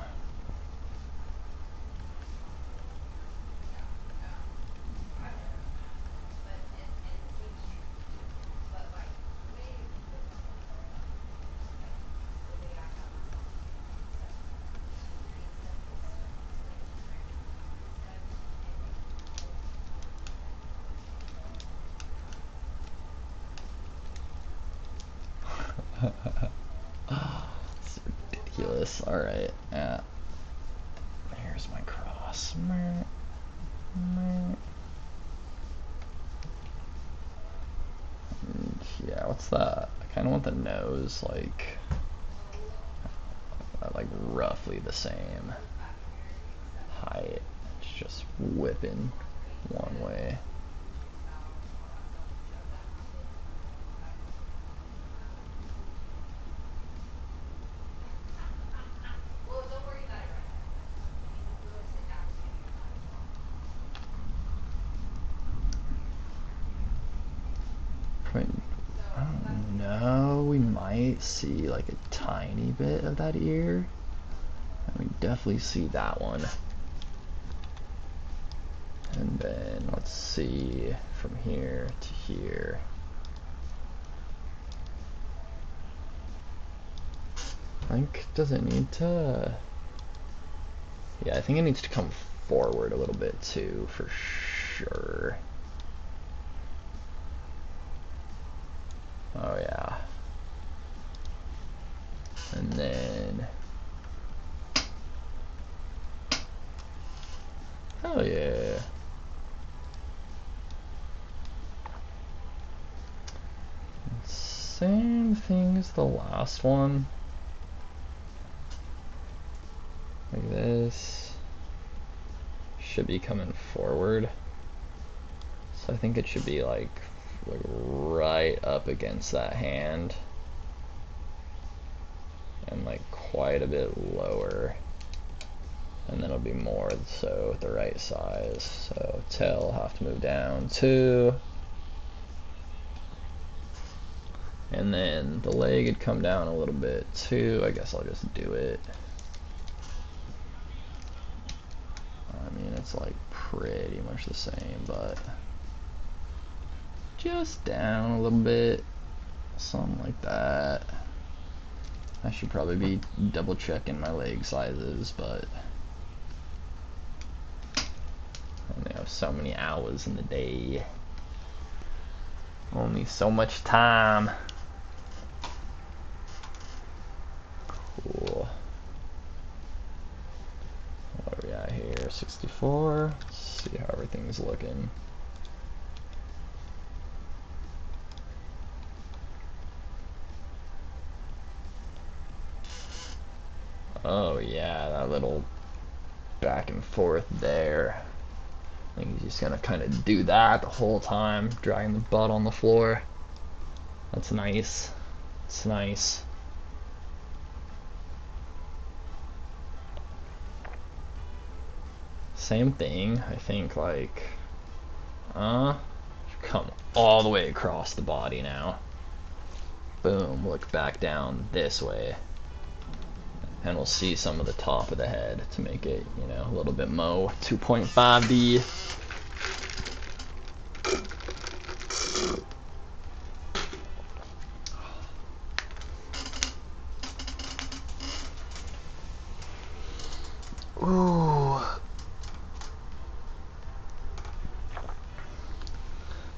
S1: It's ridiculous. Alright, yeah. Here's my cross. Yeah, what's that? I kind of want the nose like roughly the same height. It's just whipping one way. I don't know, we might see like a tiny bit of that ear. And we definitely see that one. And then let's see from here to here. I think, does it need to? Yeah, I think it needs to come forward a little bit too, for sure. Oh yeah. And then, hell yeah. Same thing as the last one. Like this. Should be coming forward. So I think it should be like right up against that hand. And like quite a bit lower. And then it'll be more so the right size. So tail will have to move down too. And then the leg would come down a little bit too. I guess I'll just do it. I mean, it's like pretty much the same, but just down a little bit. Something like that. I should probably be double checking my leg sizes, but I only have so many hours in the day. Only so much time. Cool. What are we at here? 64. Let's see how everything's looking. Oh yeah, that little back and forth there. I think he's just gonna kind of do that the whole time, dragging the butt on the floor. That's nice. It's nice. Same thing, I think, like, come all the way across the body now. Boom, look back down this way. And we'll see some of the top of the head to make it, you know, a little bit mo 2.5D. Ooh.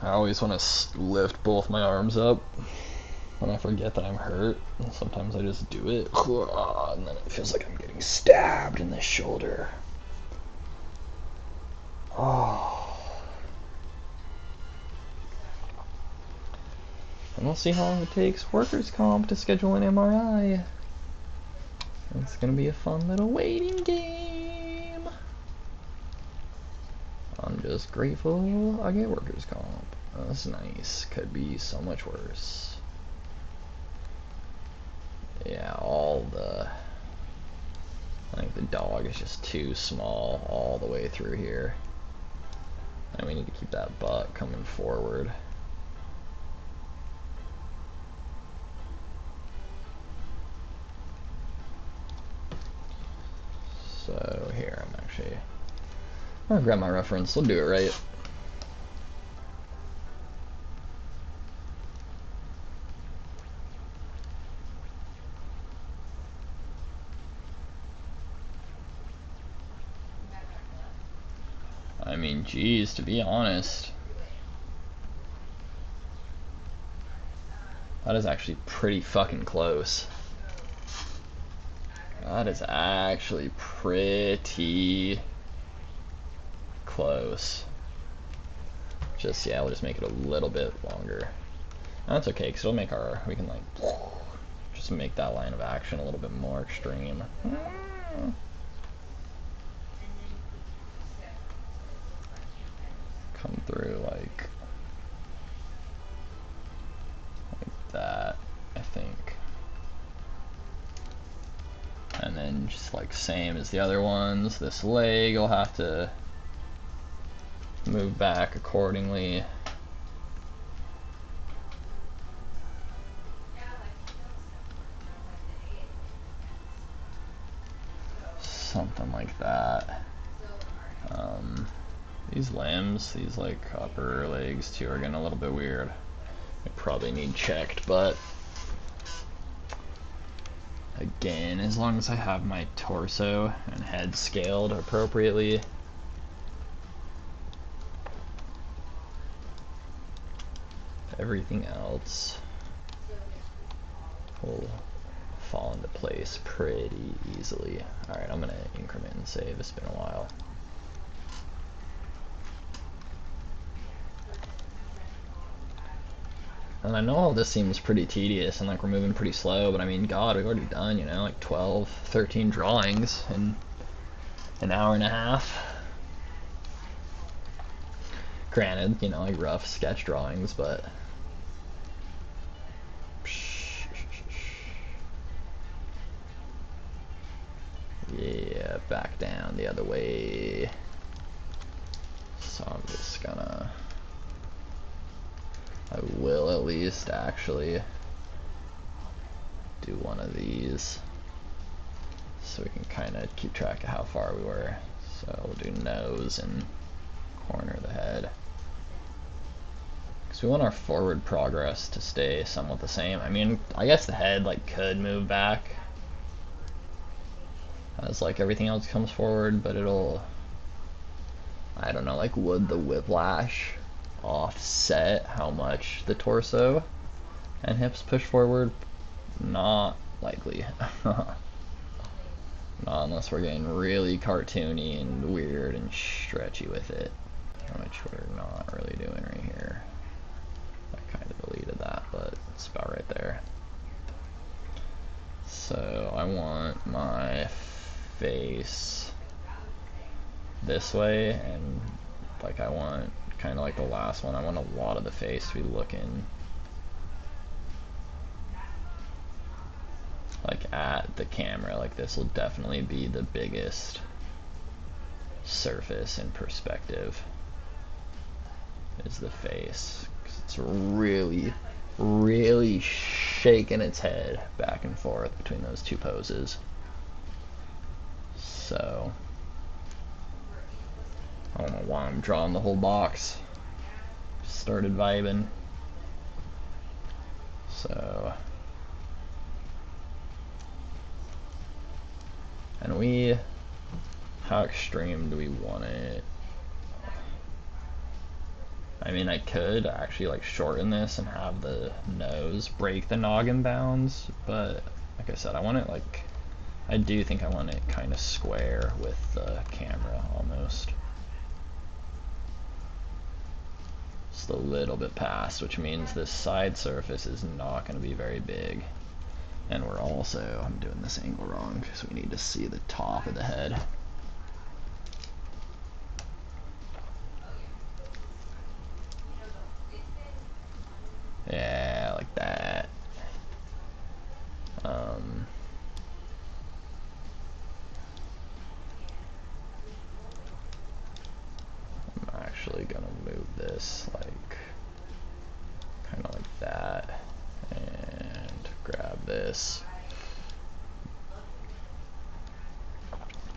S1: I always want to lift both my arms up when I forget that I'm hurt. And sometimes I just do it, and then it feels like I'm getting stabbed in the shoulder. Oh. And we'll see how long it takes workers' comp to schedule an MRI. It's gonna be a fun little waiting game. I'm just grateful I get workers' comp. That's nice. Could be so much worse. Yeah, I think the dog is just too small all the way through here. And we need to keep that butt coming forward. So here, I'm gonna grab my reference. We'll do it right. I mean, geez, to be honest, that is actually pretty fucking close. That is actually pretty close. Just, yeah, we'll just make it a little bit longer. That's okay, because it'll make we can like, just make that line of action a little bit more extreme. Come through like that, I think. And then just like same as the other ones, this leg will have to move back accordingly. Something like that. These limbs, these like upper legs too, are getting a little bit weird. I probably need checked, but again, as long as I have my torso and head scaled appropriately, everything else will fall into place pretty easily. Alright, I'm gonna increment and save. It's been a while. And I know all this seems pretty tedious and like we're moving pretty slow, but I mean, God, we've already done, you know, like 12, 13 drawings in an hour and a half. Granted, you know, like rough sketch drawings, but yeah, back down the other way. So I'm just gonna, I will at least actually do one of these so we can kind of keep track of how far we were. So we'll do nose and corner of the head. Because we want our forward progress to stay somewhat the same. I mean, I guess the head like could move back as like everything else comes forward, but it'll, I don't know, like would the whiplash offset how much the torso and hips push forward? Not likely. Not unless we're getting really cartoony and weird and stretchy with it, which we're not really doing right here. I kind of deleted that, but it's about right there. So I want my face this way, and like I want kind of like the last one, I want a lot of the face to be looking like at the camera. Like this will definitely be the biggest surface in perspective, is the face. 'Cause it's really, really shaking its head back and forth between those two poses. So I don't know why I'm drawing the whole box. Started vibing. So, and we, how extreme do we want it? I mean, I could actually like shorten this and have the nose break the noggin bounds, but like I said, I want it like, I do think I want it kind of square with the camera almost. Just a little bit past, which means this side surface is not going to be very big. And we're also, I'm doing this angle wrong because we need to see the top of the head. Yeah, like that. I'm actually gonna move this like kind of like that and grab this.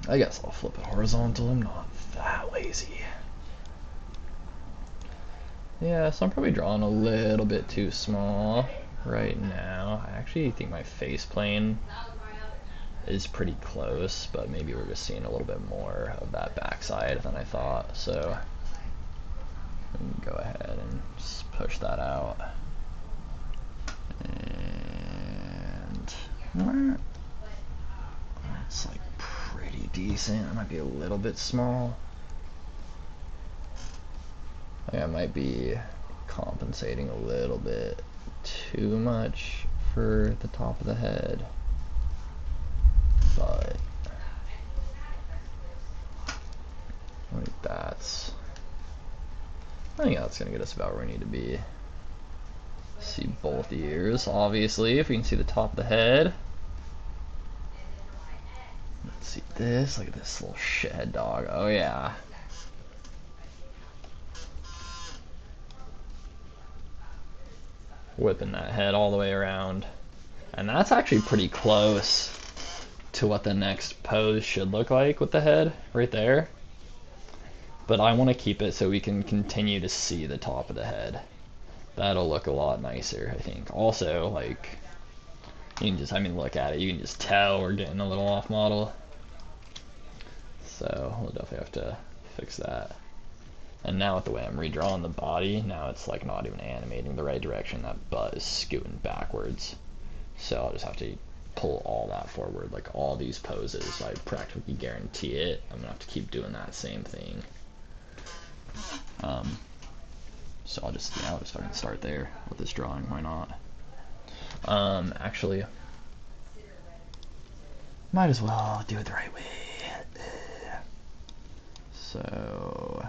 S1: I guess I'll flip it horizontal. I'm not that lazy. Yeah, so I'm probably drawing a little bit too small right now. I actually think my face plane is pretty close, but maybe we're just seeing a little bit more of that backside than I thought. So go ahead and just push that out. And it's like pretty decent. It might be a little bit small. I think I might be compensating a little bit too much for the top of the head, but I think that's gonna get us about where we need to be. See both ears, obviously, if we can see the top of the head. Let's see this, look at this little shithead dog, oh yeah. Whipping that head all the way around. And that's actually pretty close to what the next pose should look like with the head, right there. But I want to keep it so we can continue to see the top of the head. That'll look a lot nicer, I think. Also, like, you can just, I mean, look at it, you can just tell we're getting a little off model. So we'll definitely have to fix that. And now with the way I'm redrawing the body, now it's like not even animating the right direction. That butt is scooting backwards. So I'll just have to pull all that forward, like all these poses. I practically guarantee it. I'm gonna have to keep doing that same thing. So I'll just fucking start there with this drawing. Why not? Actually, might as well do it the right way. So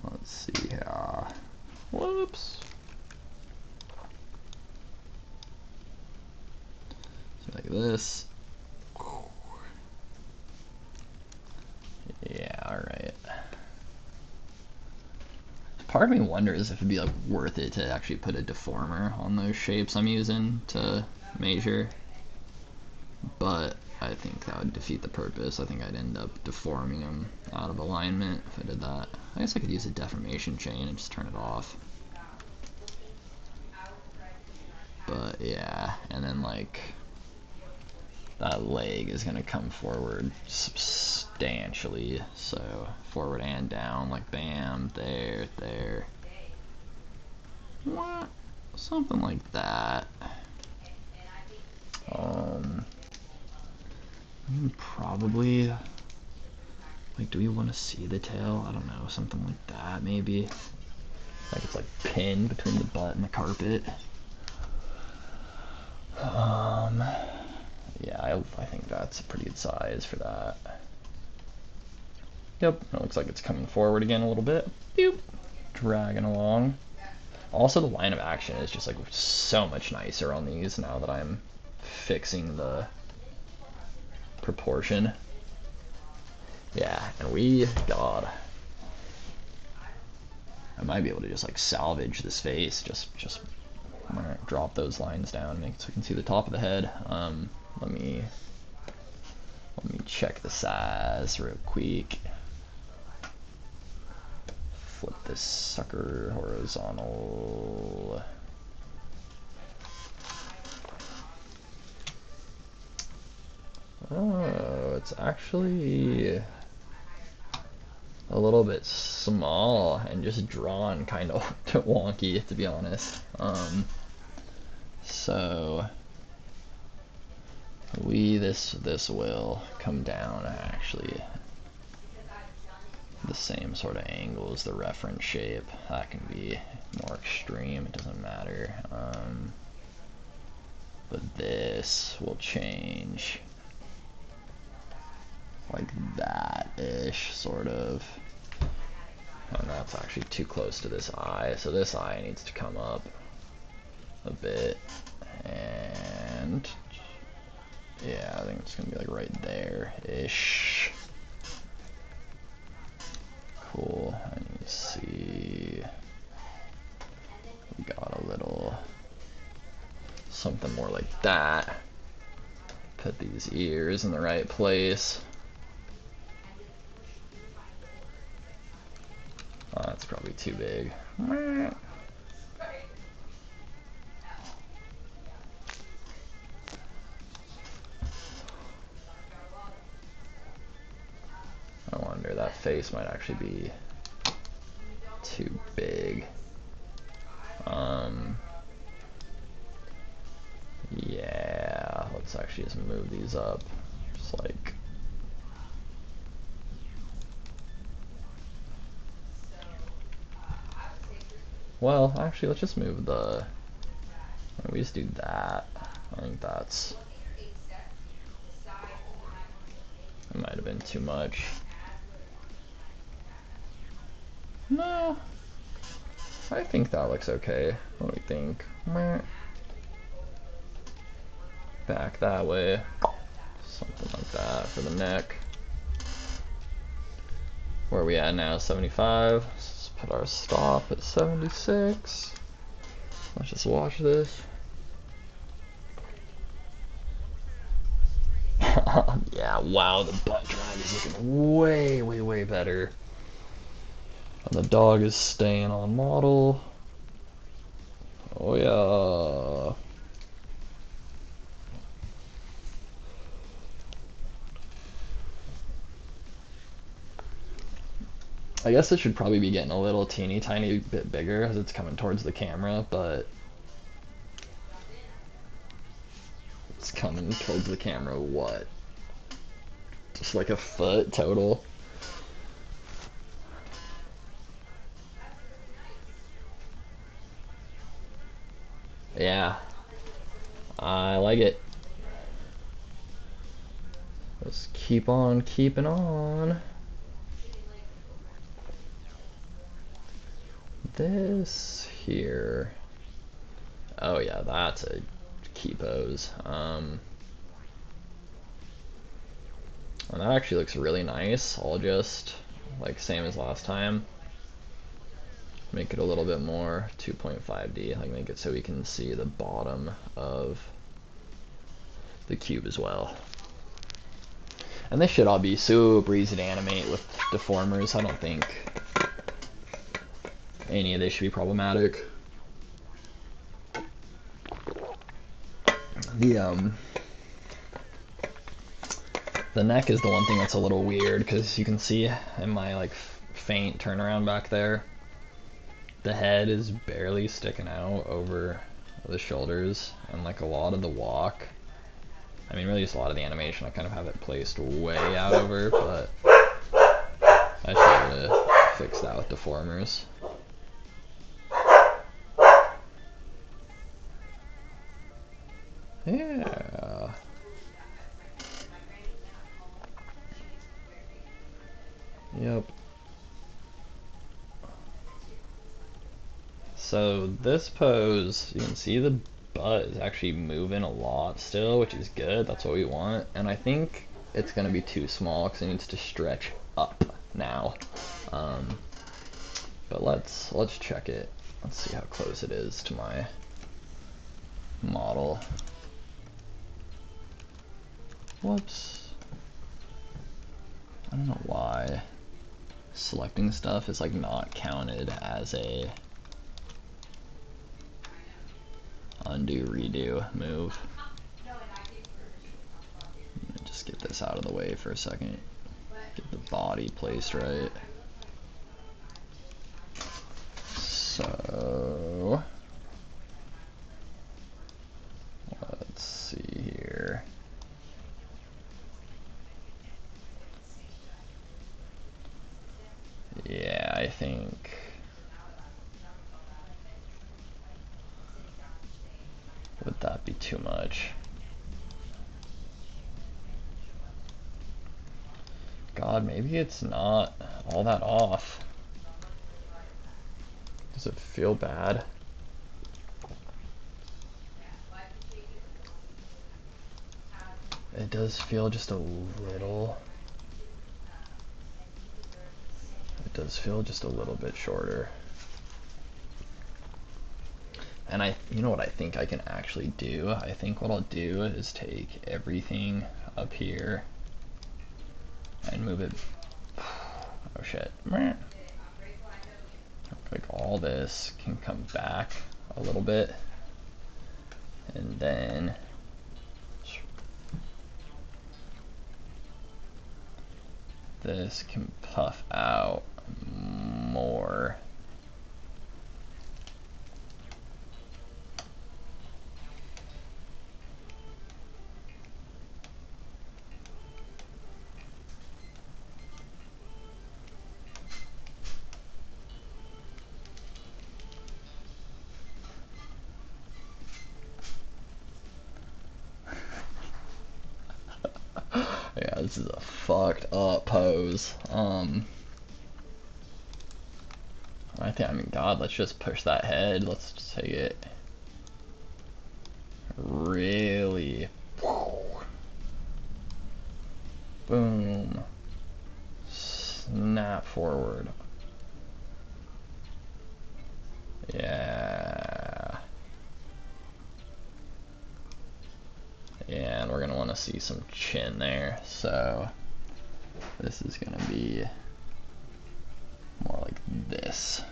S1: let's see here. Whoops. So like this. Yeah, alright. Part of me wonders if it'd be like worth it to actually put a deformer on those shapes I'm using to measure. But I think that would defeat the purpose. I think I'd end up deforming them out of alignment if I did that. I guess I could use a deformation chain and just turn it off. But yeah, and then like that leg is gonna come forward substantially, so forward and down, like bam, there. What? Something like that. Probably, like, do we want to see the tail? I don't know, something like that, maybe. Like it's like pinned between the butt and the carpet. Yeah, I think that's a pretty good size for that. Yep, it looks like it's coming forward again a little bit. Boop. Dragging along. Also, the line of action is just like so much nicer on these now that I'm fixing the proportion. Yeah, and God, I might be able to just like salvage this face. Just I'm gonna drop those lines down so we can see the top of the head. Let me check the size real quick. Flip this sucker horizontal. Oh, it's actually a little bit small and just drawn kind of wonky, to be honest. So this will come down actually the same sort of angle as the reference shape. That can be more extreme, it doesn't matter. But this will change like that-ish, sort of. And that's actually too close to this eye, so this eye needs to come up a bit. And yeah, I think it's gonna be like right there-ish. Cool, and you see we got a little something more like that. Put these ears in the right place. Oh, that's probably too big. I wonder, that face might actually be too big. Yeah, let's actually just move these up. Just like, well, actually, let's just move the, we just do that. I think that might have been too much. No, I think that looks okay. What do we think? Back that way. Something like that for the neck. Where are we at now? 75. Let's put our stop at 76. Let's just watch this. Yeah, wow, the butt drag is looking way better. And the dog is staying on model. Oh yeah. I guess it should probably be getting a little teeny tiny bit bigger as it's coming towards the camera, but it's coming towards the camera what? Just like a foot total. Yeah, I like it. Let's keep on keeping on. This here. Oh yeah, that's a key pose. And that actually looks really nice. I'll just, like same as last time, make it a little bit more 2.5D, like make it so we can see the bottom of the cube as well. And this should all be super easy to animate with deformers. I don't think any of this should be problematic. The neck is the one thing that's a little weird, because you can see in my like faint turnaround back there, the head is barely sticking out over the shoulders, and like a lot of the walk, I mean really just a lot of the animation, I kind of have it placed way out over, but I should be able to fix that with deformers. Yeah. Yep. So this pose, you can see the butt is actually moving a lot still, which is good. That's what we want. And I think it's going to be too small because it needs to stretch up now. But let's check it. Let's see how close it is to my model. Whoops. I don't know why selecting stuff is like not counted as a undo redo move. Just get this out of the way for a second. Get the body placed right. So let's see here. Yeah, I think would that be too much? God, maybe it's not all that off. Does it feel bad? It does feel just a little. It does feel just a little bit shorter. And you know what I think I can actually do? I think what I'll do is take everything up here and move it. Oh shit. Like all this can come back a little bit. And then this can puff out more. Yeah, this is a fucked up pose. I mean, God, let's just push that head. Let's just take it really. Boom. Snap forward. Yeah. Yeah, and we're gonna want to see some chin there. So this is gonna be more like this.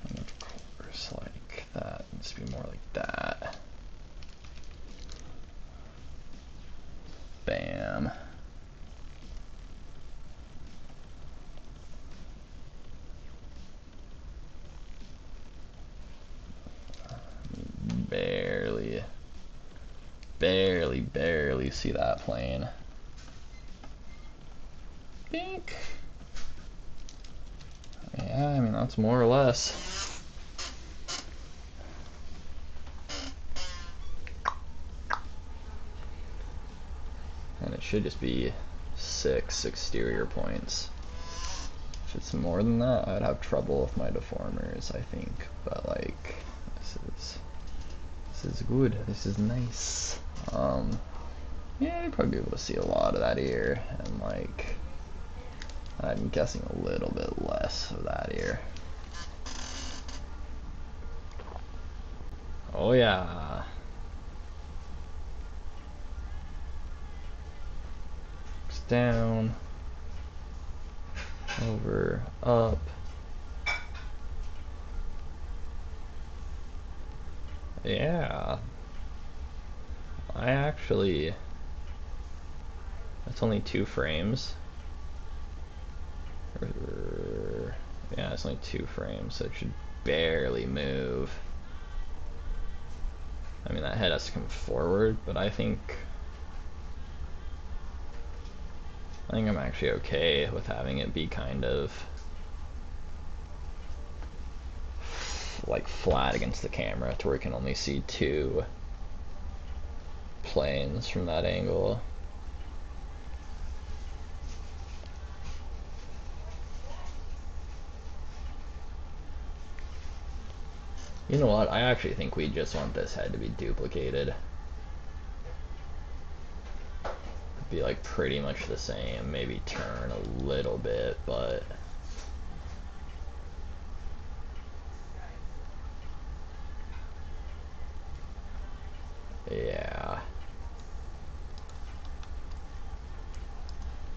S1: And of course, like that needs to be more like that. am. Barely see that plane. Bink. Yeah, I mean, that's more or less. And it should just be 6 exterior points. If it's more than that, I'd have trouble with my deformers, I think. But like, this is good. This is nice. Yeah, you'd probably be able to see a lot of that ear, and like, I'm guessing a little bit less of that ear. Oh yeah. Down, over, up. Yeah. That's only 2 frames. Yeah, it's only 2 frames, so it should barely move. I mean, that head has to come forward, but I think I'm actually okay with having it be kind of like flat against the camera to where you can only see 2 planes from that angle. You know what? I actually think we just want this head to be duplicated. Be like pretty much the same, maybe turn a little bit, but yeah.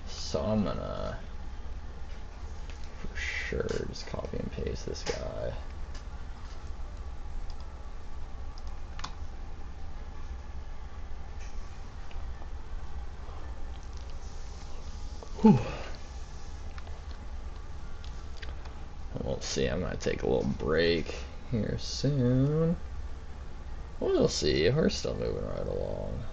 S1: So I'm gonna for sure just copy and paste this guy. Whew. We'll see. I'm gonna take a little break here soon. We'll see. We're still moving right along.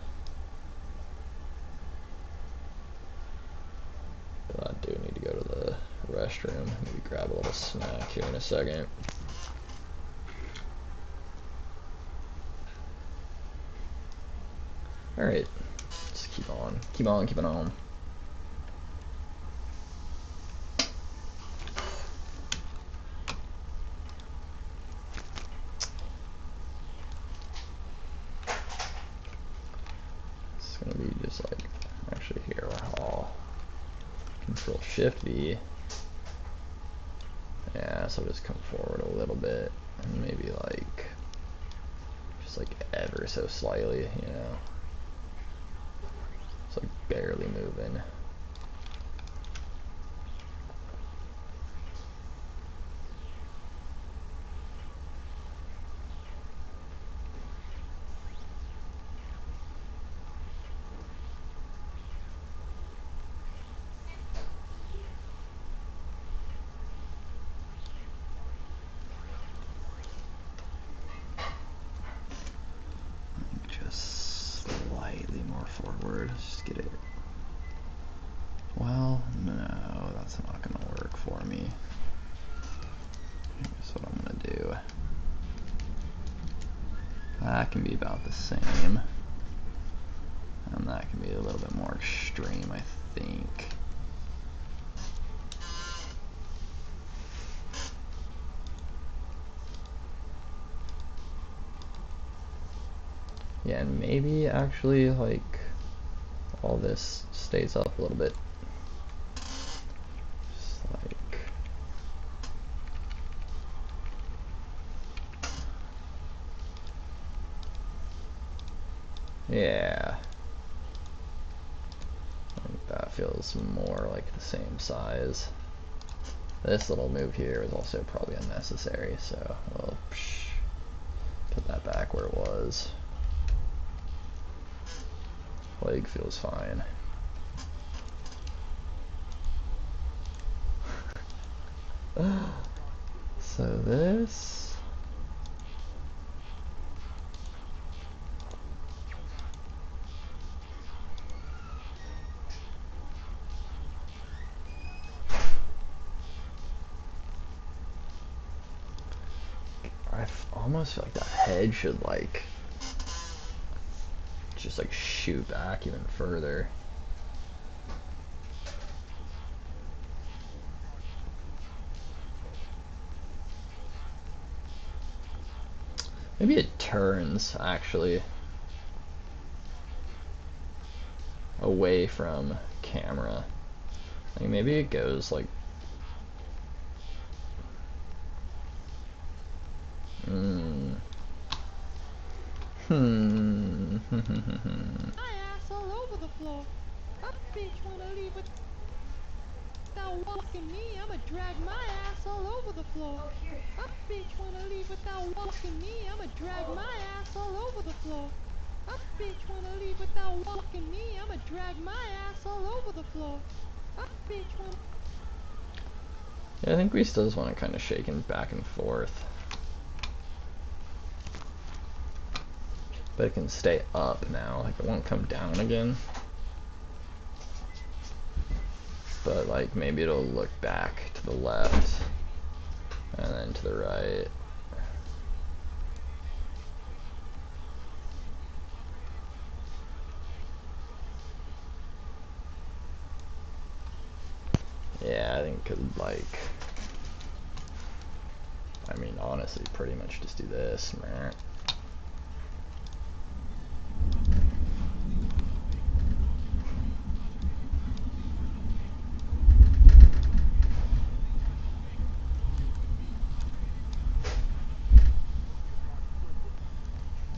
S1: But I do need to go to the restroom. Maybe grab a little snack here in a second. Alright. Just keep on. Keeping on. It's gonna be just like, actually here, I'll Control Shift V. Yeah, so just come forward a little bit, and maybe like, just like ever so slightly, you know. It's like barely moving. Just slightly more forward. Just get it. Well, no, that's not gonna work for me. Here's what I'm gonna do. That can be about the same. And that can be a little bit more extreme, I think. Yeah, and maybe actually like all this stays up a little bit. Just like, yeah. I think that feels more like the same size. This little move here is also probably unnecessary, so we'll put that back where it was. Leg feels fine. So this. Almost feel like that head should like just like shoot back even further. Maybe it turns actually away from camera. Like maybe it goes like
S2: My ass all over the floor. A bitch wanna leave without walking me. I'ma drag my ass all over the floor. A bitch wanna leave without walking me. I'ma drag my ass all over the floor. A bitch wanna leave without walking me. I'ma drag my ass all over the floor. A bitch wanna.
S1: Yeah, I think we still just want to kind of shaking back and forth. But it can stay up now, like it won't come down again. But like maybe it'll look back to the left and then to the right. Yeah, I think could like, I mean honestly pretty much just do this, man.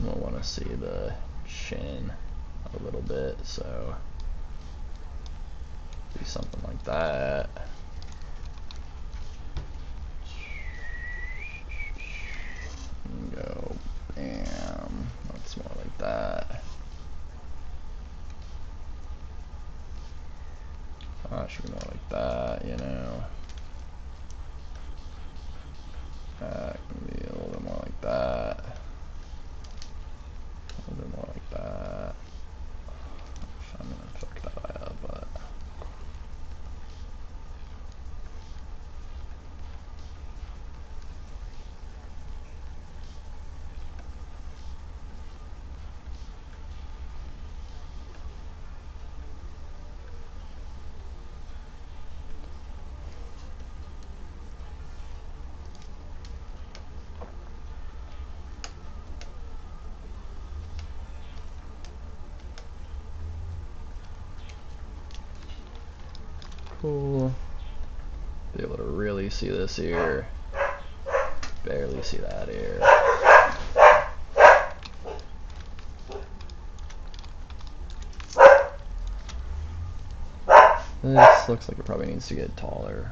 S1: We'll want to see the chin a little bit, so do something like that. And go bam. That's more like that. Should be more like that, you know. That can be a little bit more like that. A little bit more like that. I'm gonna fuck that up, but cool. Be able to really see this ear. Barely see that ear. This looks like it probably needs to get taller.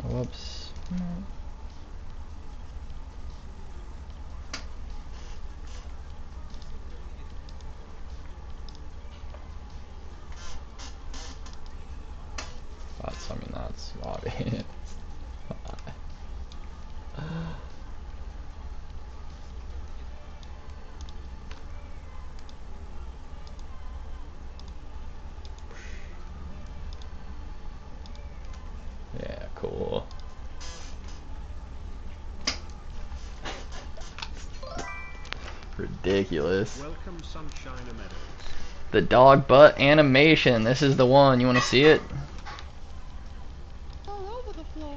S1: Whoops. That's, I mean, that's obvious. Yeah, cool. Ridiculous.
S6: Welcome, Sunshine Meadows.
S1: The dog butt animation. This is the one. You want to see it?
S2: All over the floor.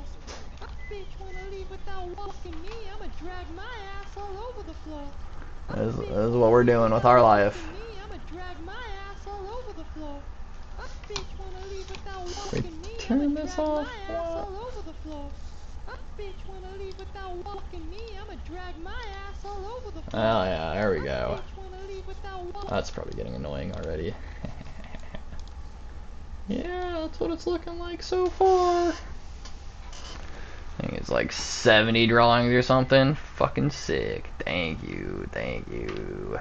S2: A bitch wanna leave without walking me. I'ma drag my ass all over the floor.
S1: This is what we're doing with our life.
S2: Me, I'ma drag my ass all over the floor. A bitch wanna leave without
S1: Wait,
S2: walking me. I'ma
S1: turn this
S2: drag
S1: off.
S2: my ass
S1: What?
S2: all over the floor. A bitch wanna leave without walking me. I'ma drag my ass all over the floor.
S1: Oh yeah, there we
S2: A
S1: go.
S2: bitch wanna leave without walking.
S1: That's probably getting annoying already. Yeah, that's what it's looking like so far. I think it's like 70 drawings or something. Fucking sick. Thank you, thank you.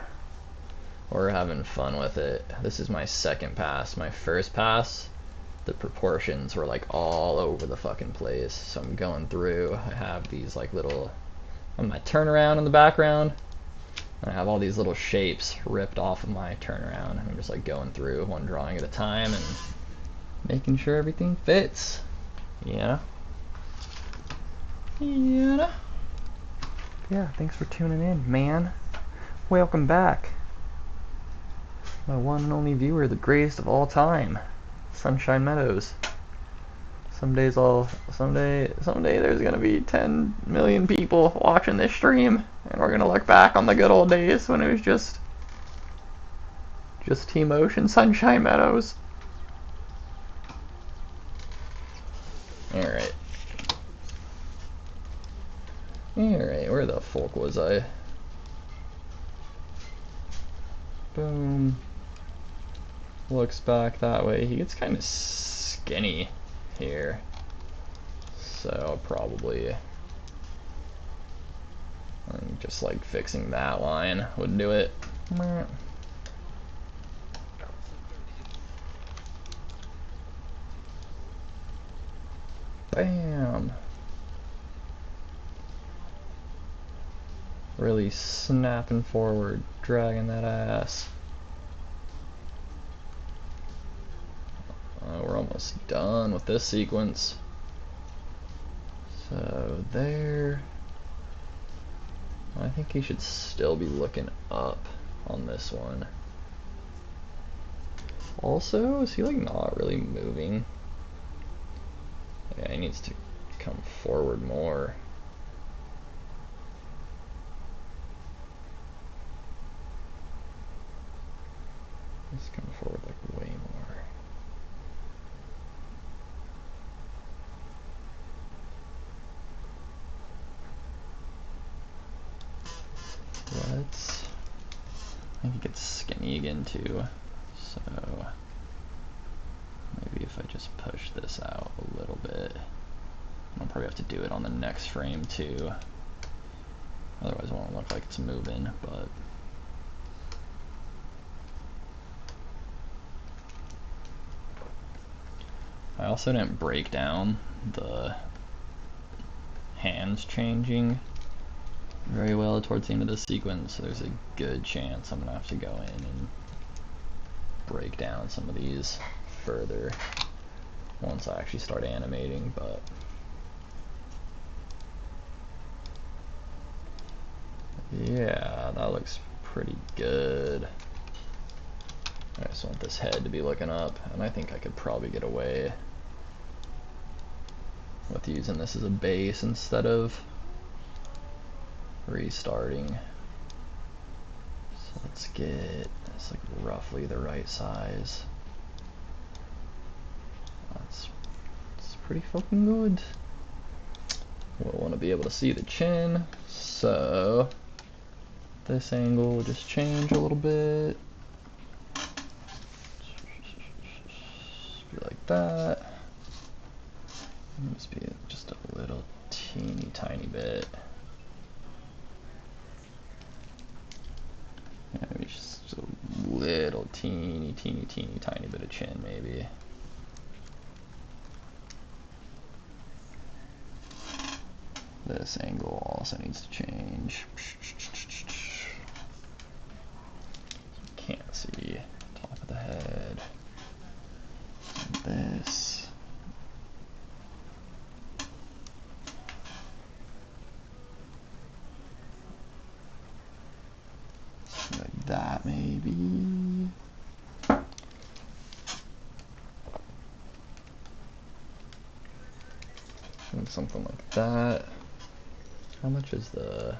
S1: We're having fun with it. This is my second pass. My first pass, the proportions were like all over the fucking place. So I'm going through. I have these like little, on my turnaround in the background, I have all these little shapes ripped off of my turnaround. I'm just like going through one drawing at a time and making sure everything fits. Yeah. Yeah. Yeah, thanks for tuning in, man. Welcome back. My one and only viewer, the greatest of all time, Sunshine Meadows. Someday there's gonna be 10 million people watching this stream, and we're gonna look back on the good old days when it was just T-Motion Sunshine Meadows. Alright. Alright, where the fuck was I? Boom. Looks back that way. He gets kind of skinny here. So probably just like fixing that line would do it. Bam. Really snapping forward, dragging that ass. We're almost done with this sequence. So there. I think he should still be looking up on this one. Also, is he like not really moving? Yeah, he needs to come forward more. Let's come forward like way more. Let's, I think he gets skinny again too, so maybe if I just push this out a little bit, I'll probably have to do it on the next frame too, otherwise it won't look like it's moving, but I also didn't break down the hands changing very well towards the end of the sequence, so there's a good chance I'm gonna have to go in and break down some of these further once I actually start animating, but yeah, that looks pretty good. I just want this head to be looking up, and I think I could probably get away with using this as a base instead of restarting. So let's get this like roughly the right size. That's pretty fucking good. We'll want to be able to see the chin, so this angle will just change a little bit. Be like that. Just be just a little teeny tiny bit. Maybe just a little teeny tiny bit of chin maybe. This angle also needs to change. Can't see top of the head. And this. Like that maybe. And something like that. How much is the...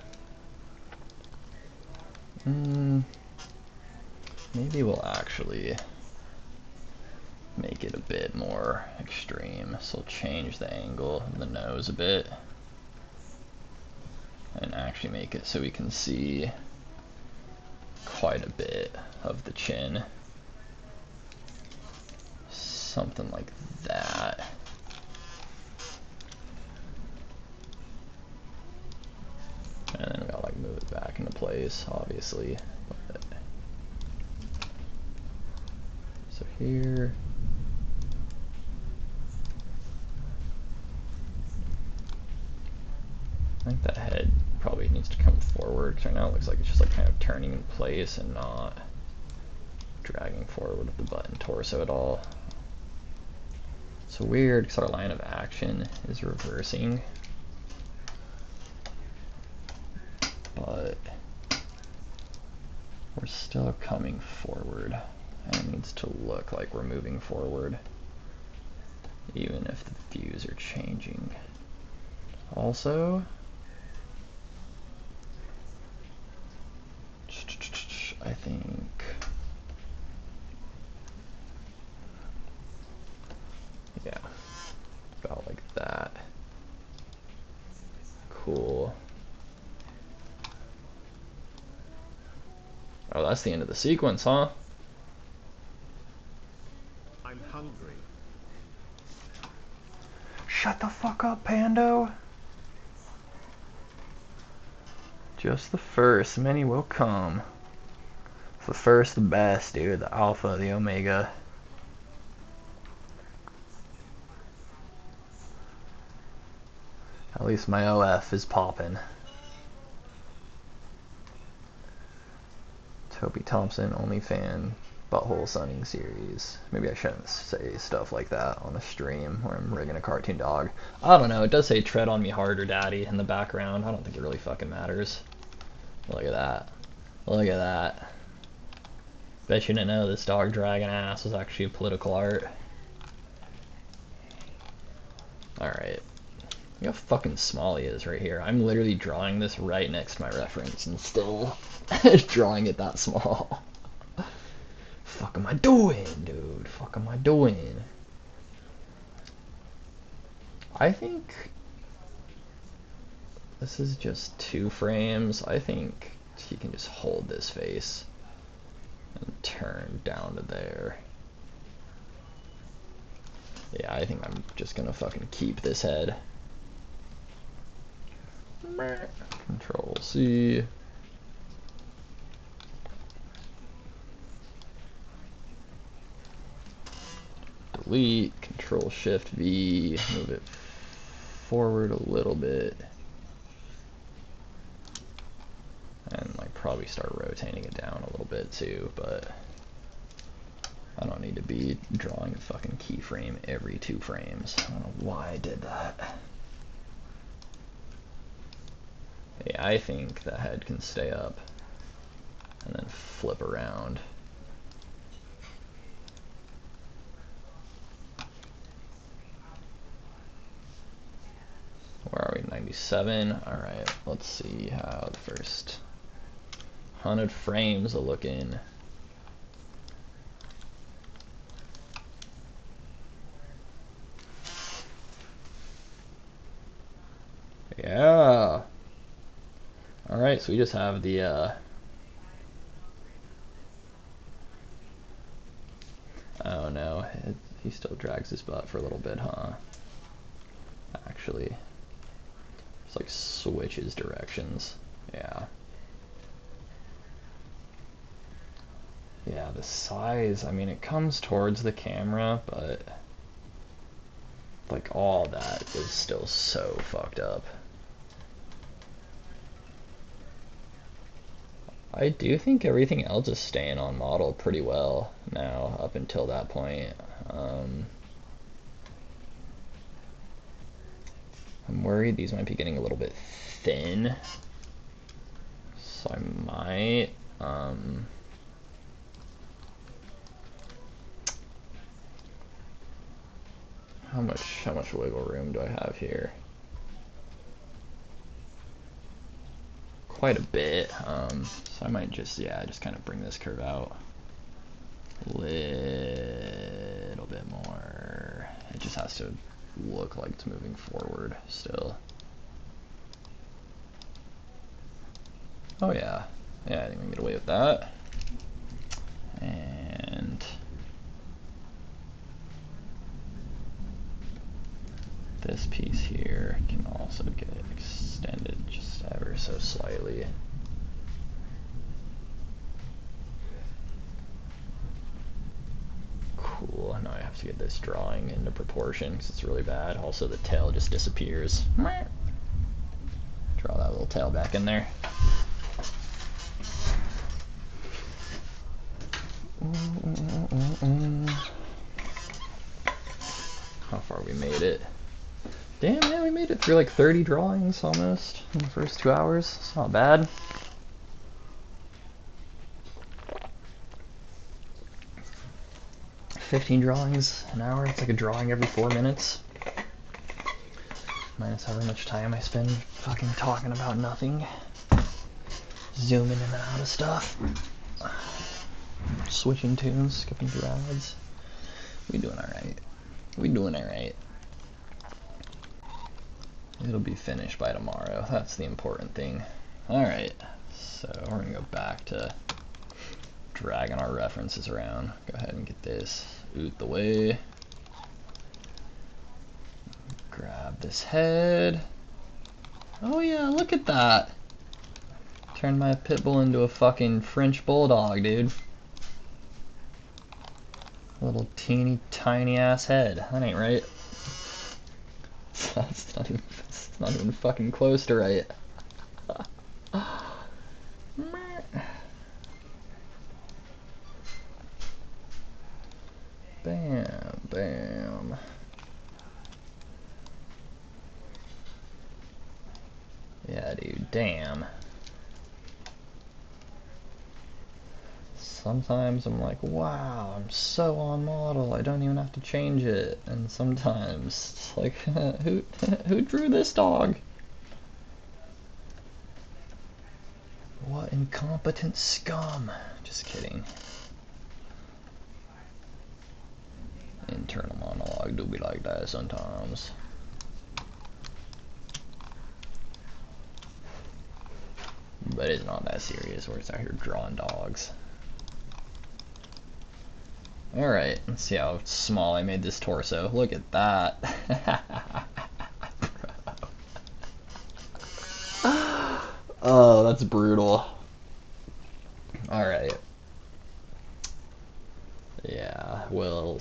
S1: maybe we'll actually make it a bit more extreme. So we'll change the angle of the nose a bit. And actually make it so we can see quite a bit of the chin. something like that. And then we gotta like move it back into place, obviously. But, so here. I think that head probably needs to come forward, because right now it looks like it's just like kind of turning in place and not dragging forward with the butt and torso at all. So weird, because our line of action is reversing. But we're still coming forward, and it needs to look like we're moving forward, even if the views are changing. Also, I think yeah, about like that. Cool. Oh, that's the end of the sequence, huh?
S6: I'm hungry.
S1: Shut the fuck up, Pando. Just the first, many will come. The first, the best, dude. The alpha, the omega. At least my OF is popping. Toby Thompson, OnlyFan, Butthole Sunning series. Maybe I shouldn't say stuff like that on a stream where I'm rigging a cartoon dog. I don't know, it does say tread on me harder, daddy, in the background. I don't think it really fucking matters. Look at that. Look at that. Bet you didn't know this dog dragging ass was actually a political art. Alright. Look how fucking small he is right here. I'm literally drawing this right next to my reference and still drawing it that small. Fuck am I doing, dude? Fuck am I doing? I think this is just 2 frames. I think he can just hold this face and turn down to there. Yeah, I think I'm just gonna fucking keep this head. Control C. Delete, Control Shift V, move it forward a little bit. And like probably start rotating it down a little bit too, but I don't need to be drawing a fucking keyframe every 2 frames. I don't know why I did that. Yeah, I think the head can stay up and then flip around. Where are we? 97? Alright, let's see how the first 100 frames are looking. Yeah. Alright, so we just have the oh no, he still drags his butt for a little bit, huh? Actually. It's like switches directions. Yeah. Yeah, the size, I mean, it comes towards the camera, but like all that is still so fucked up. I do think everything else is staying on model pretty well now up until that point. I'm worried these might be getting a little bit thin, so I might how much wiggle room do I have here? Quite a bit. So I might just just kind of bring this curve out a little bit more. It just has to look like it's moving forward still. Oh yeah, I think we can get away with that. And cool. Now I have to get this drawing into proportion because it's really bad. Also, the tail just disappears. Draw that little tail back in there. How far we made it. Damn, man, we made it through like 30 drawings almost in the first 2 hours. It's not bad. $15 drawings an hour. It's like a drawing every 4 minutes. Minus however much time I spend fucking talking about nothing. Zooming in and out of stuff. Switching tunes, skipping through ads. We doing alright. We doing alright. It'll be finished by tomorrow. That's the important thing. Alright, so we're gonna go back to dragging our references around. Go ahead and get this out the way. Grab this head. Oh yeah, look at that. Turned my pit bull into a fucking French bulldog, dude. Little teeny tiny ass head. That ain't right. That's not even fucking close to right. Bam, bam. Yeah, dude, damn. Sometimes I'm like, wow, I'm so on model, I don't even have to change it. And sometimes it's like, who drew this dog? What incompetent scum. Just kidding. Internal monologue do be like that sometimes. But it's not that serious. We're just out here drawing dogs. Alright, let's see how small I made this torso. Look at that. Oh, that's brutal. Alright. Yeah, we'll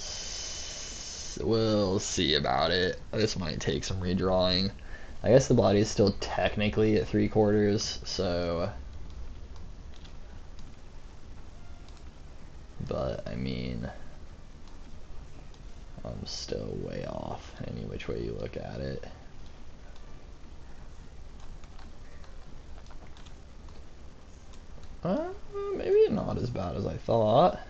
S1: see about it. This might take some redrawing. I guess the body is still technically at 3/4, so... But, I mean... I'm still way off, any which way you look at it. Maybe not as bad as I thought.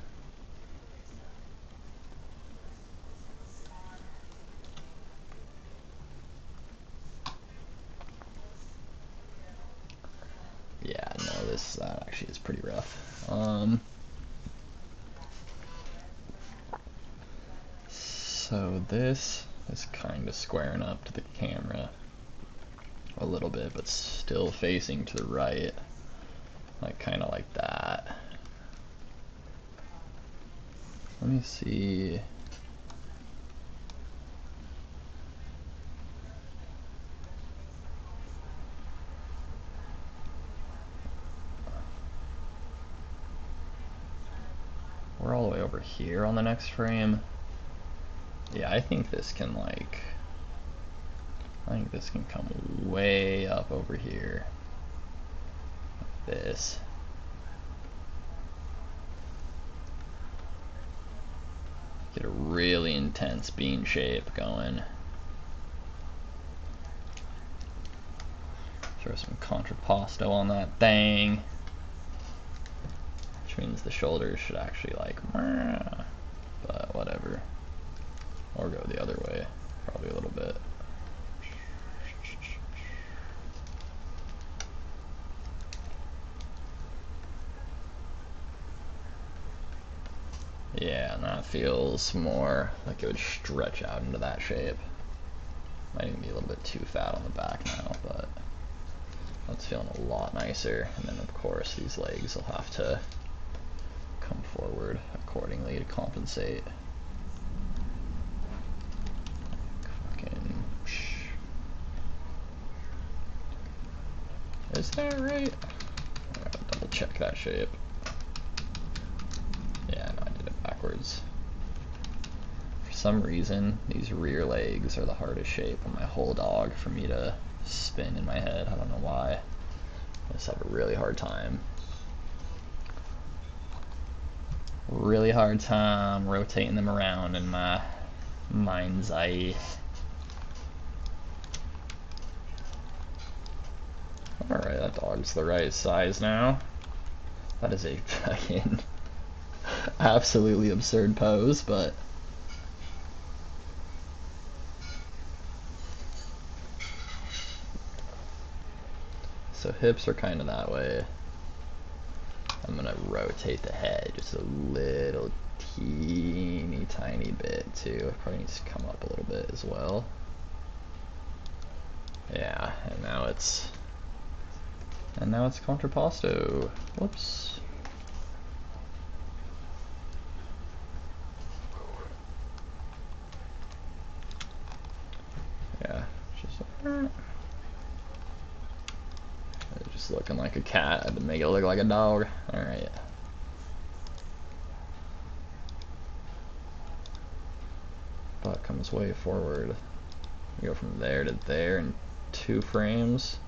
S1: Yeah, no, that actually is pretty rough. So this is kind of squaring up to the camera a little bit, but still facing to the right, like kind of like that. Let me see. We're all the way over here on the next frame. Yeah, I think this can come way up over here. Like this. Get a really intense bean shape going. Throw some contrapposto on that thing. Which means the shoulders should actually but whatever. Or go the other way, probably a little bit. Yeah, and that feels more like it would stretch out into that shape. Might even be a little bit too fat on the back now, but that's feeling a lot nicer. And then of course these legs will have to come forward accordingly to compensate. Fucking... Is that right? I gotta double check that shape. Yeah, no, I did it backwards. some reason, these rear legs are the hardest shape on my whole dog for me to spin in my head. I don't know why. I just have a really hard time. Really hard time rotating them around in my mind's eye. Alright, that dog's the right size now. That is a fucking absolutely absurd pose, but so hips are kind of that way. I'm gonna rotate the head just a little teeny tiny bit too. Probably needs to come up a little bit as well. Yeah, and now it's contrapposto. Whoops. Yeah, just looking like a cat. I had to make it look like a dog. Alright. Butt comes way forward. We go from there to there in 2 frames.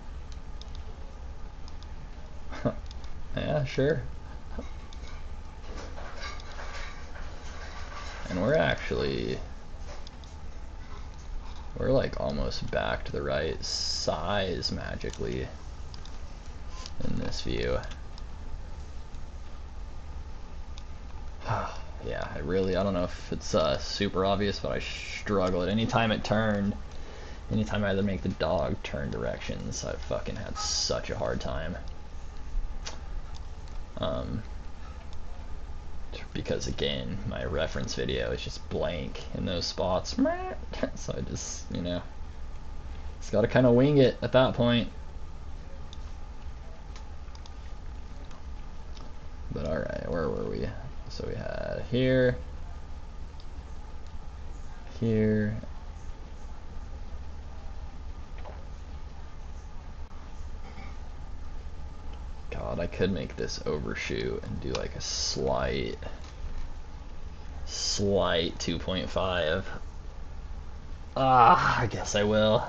S1: Yeah, sure. And we're like almost back to the right size magically in this view. Yeah, I don't know if it's super obvious, but I struggled. Anytime I either make the dog turn directions, I fucking had such a hard time. Because again, my reference video is just blank in those spots. So I just, just gotta kind of wing it at that point. But alright, where were we? So we had here, here, God, I could make this overshoot and do like a slight 2.5. I guess I will.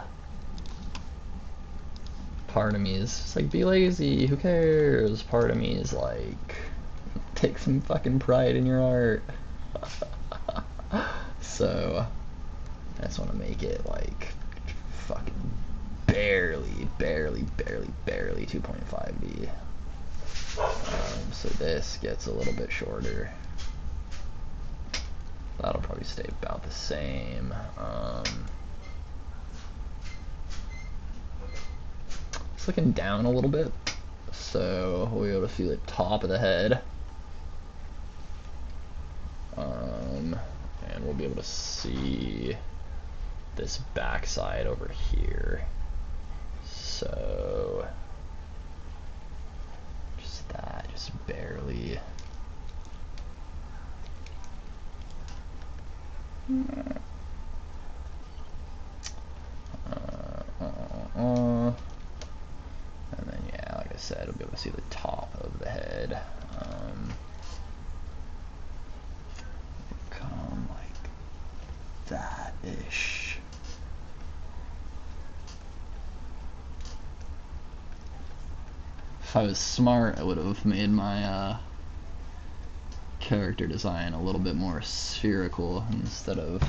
S1: Part of me is just like, be lazy, who cares? Part of me is like, take some fucking pride in your art. So, I just want to make it like, fucking barely 2.5D. So this gets a little bit shorter. That'll probably stay about the same. It's looking down a little bit, so we'll be able to see the top of the head. And we'll be able to see this backside over here. So just barely. And then yeah, like I said, we'll be able to see the top of the head. Come like that-ish. If I was smart, I would have made my character design a little bit more spherical instead of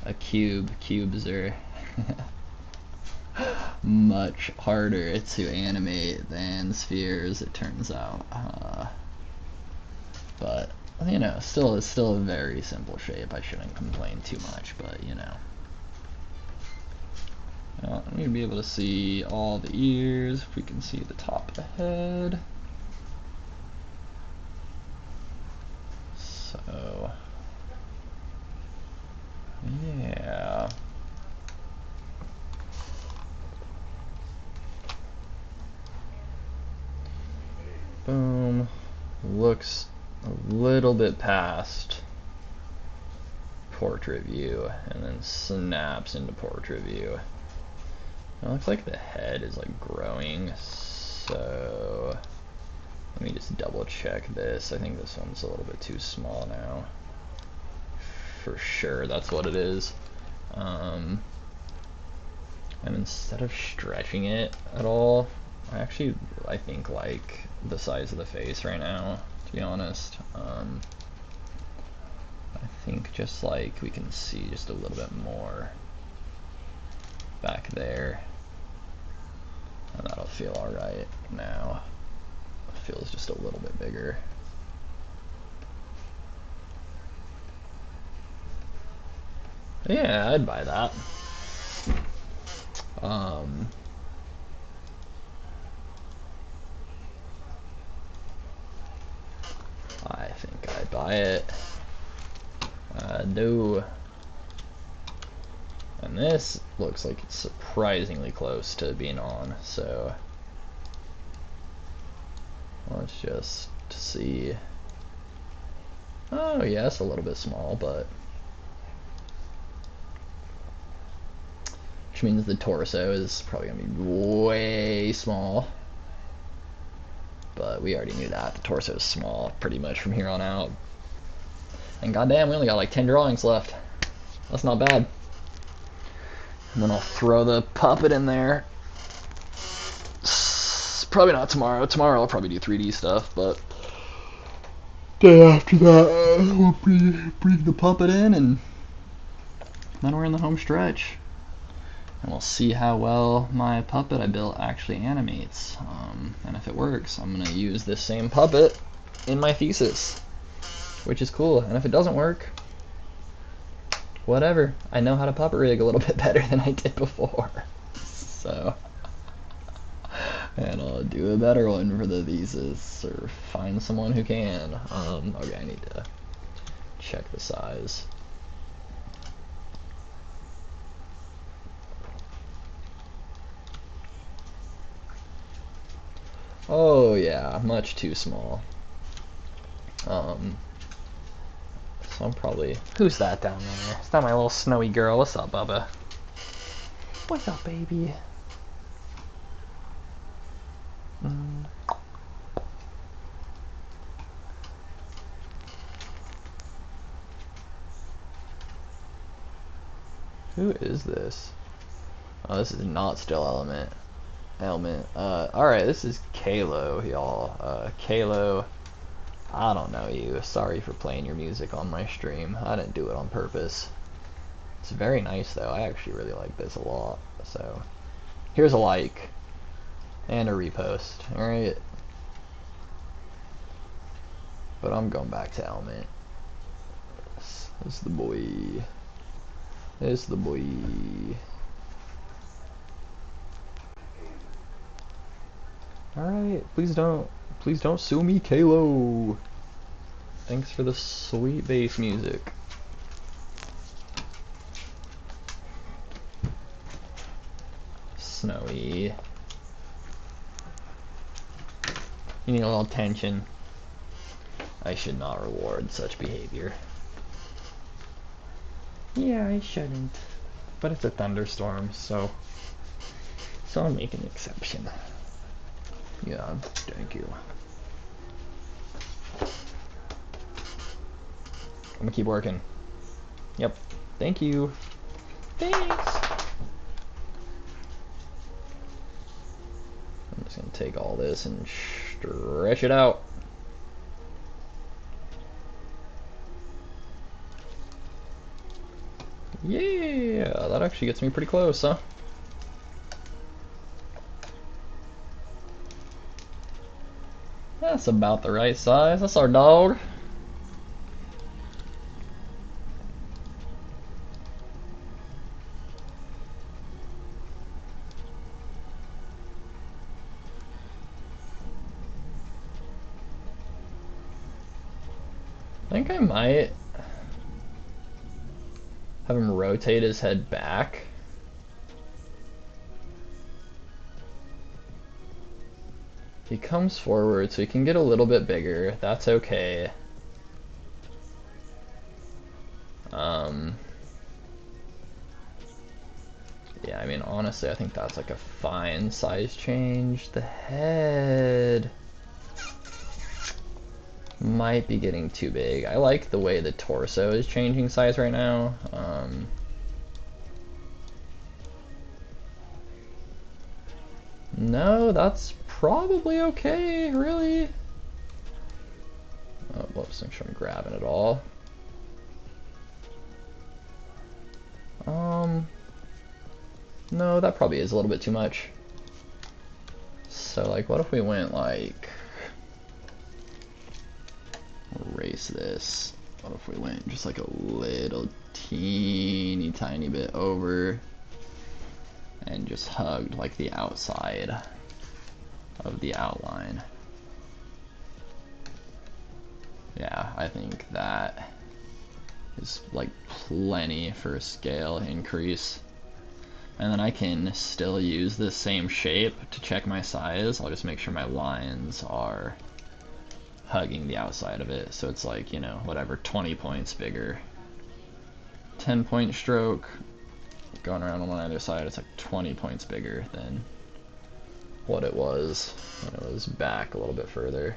S1: a cube. Cubes are much harder to animate than spheres, it turns out. But it's still a very simple shape. I shouldn't complain too much, but I need to be able to see all the ears. If we can see the top of the head. So yeah. Boom. Looks a little bit past portrait view and then snaps into portrait view. It looks like the head is like growing, so let me just double check this. I think this one's a little bit too small now. for sure that's what it is. And instead of stretching it at all, I think like the size of the face right now, to be honest. I think just like we can see just a little bit more back there, and that'll feel alright now. It feels just a little bit bigger. Yeah, I'd buy that. I think I'd buy it. No. And this looks like it's surprisingly close to being on, so let's just see. Oh yeah, it's a little bit small, but which means the torso is probably gonna be way small. But we already knew that. The torso is small pretty much from here on out. And goddamn, we only got like 10 drawings left. That's not bad. And then I'll throw the puppet in there. Probably not tomorrow. Tomorrow I'll probably do 3D stuff, but day after that we'll bring the puppet in, and then we're in the home stretch. And we'll see how well my puppet I built actually animates. And if it works, I'm going to use this same puppet in my thesis, which is cool. And if it doesn't work, whatever. I know how to puppet rig a little bit better than I did before. So, and I'll do a better one for the thesis, or find someone who can. Okay, I need to check the size. Oh yeah, much too small. So I'm probably... Who's that down there? Is that my little snowy girl? What's up, Bubba? What's up, baby? Who is this? Oh, this is not still Element. Alright, this is Kalo, y'all. Kalo, I don't know you. Sorry for playing your music on my stream. I didn't do it on purpose. It's very nice, though. I actually really like this a lot. So, here's a like. And a repost. Alright? But I'm going back to Element. This is the boy. This is the boy. Alright, please don't sue me, Kalo. Thanks for the sweet bass music. Snowy. You need a little attention. I should not reward such behavior. Yeah, I shouldn't. But it's a thunderstorm, so I'll make an exception. Yeah, thank you. I'm gonna keep working. Yep. Thank you. Thanks. I'm just gonna take all this and stretch it out. Yeah, that actually gets me pretty close, huh? That's about the right size. That's our dog. I think I might have him rotate his head back. He comes forward, so he can get a little bit bigger. That's okay. Yeah, I mean, honestly, I think that's like a fine size change. The head. might be getting too big. I like the way the torso is changing size right now. No, that's probably okay, really. Oh, whoops, make sure I'm grabbing it all. No, that probably is a little bit too much. So, like, what if we went, like, erase this. What if we went just like a little teeny tiny bit over and just hugged like the outside of the outline? Yeah, I think that is like plenty for a scale increase. And then I can still use this same shape to check my size. I'll just make sure my lines are hugging the outside of it, so it's like, you know, whatever, 20 points bigger. 10-point stroke going around on one other side, it's like 20 points bigger than what it was when it was back a little bit further.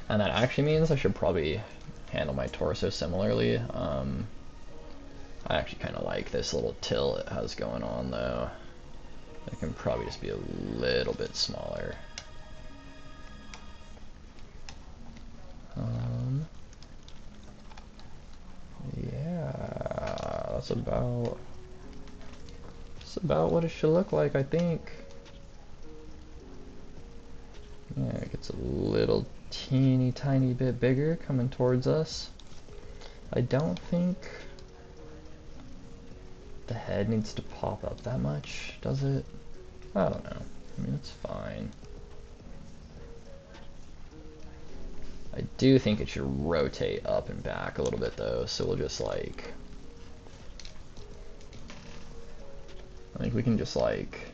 S1: And that actually means I should probably handle my torso similarly. I actually kind of like this little tilt it has going on though. It can probably just be a little bit smaller. Yeah, that's about what it should look like, I think. Yeah, it gets a little teeny tiny bit bigger coming towards us. I don't think the head needs to pop up that much, does it? I don't know. I mean, it's fine. I do think it should rotate up and back a little bit though, so we'll just like, I think we can just like,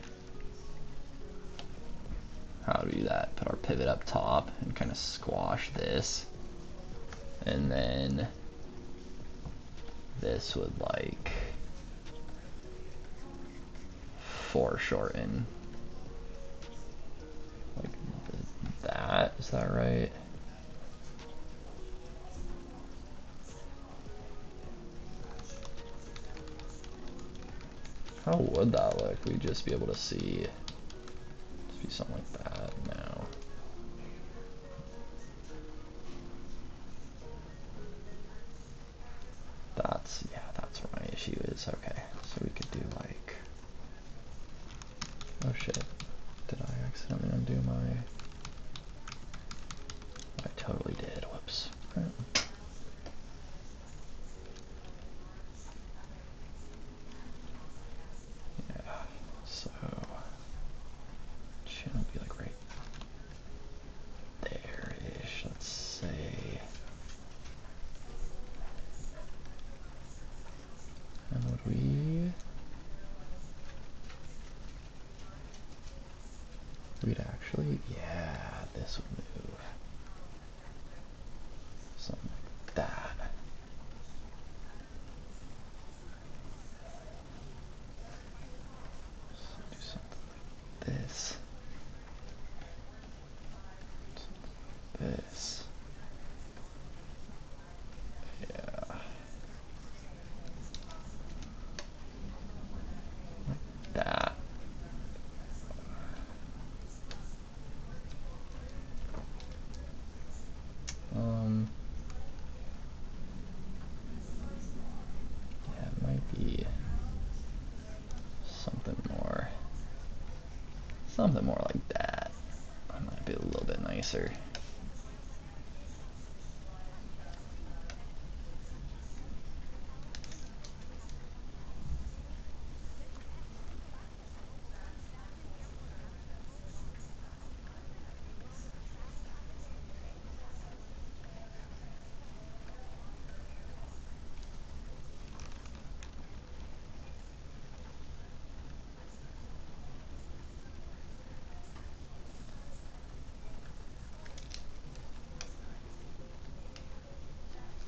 S1: how do we do that? Put our pivot up top and kind of squash this. And then this would like foreshorten. Like that, is that right? How would that look? We'd just be able to see, just be something like that. No. That's, yeah, that's where my issue is. Okay, so we could do like, oh shit, did I accidentally undo my, I totally did, whoops. Yeah, so, chin will be like right there-ish, let's say. And would we, we'd actually, yeah, this would move. Something like that. So do something like this. This. Yeah. Like that. Yeah, it might be something more like that. That might be a little bit nicer.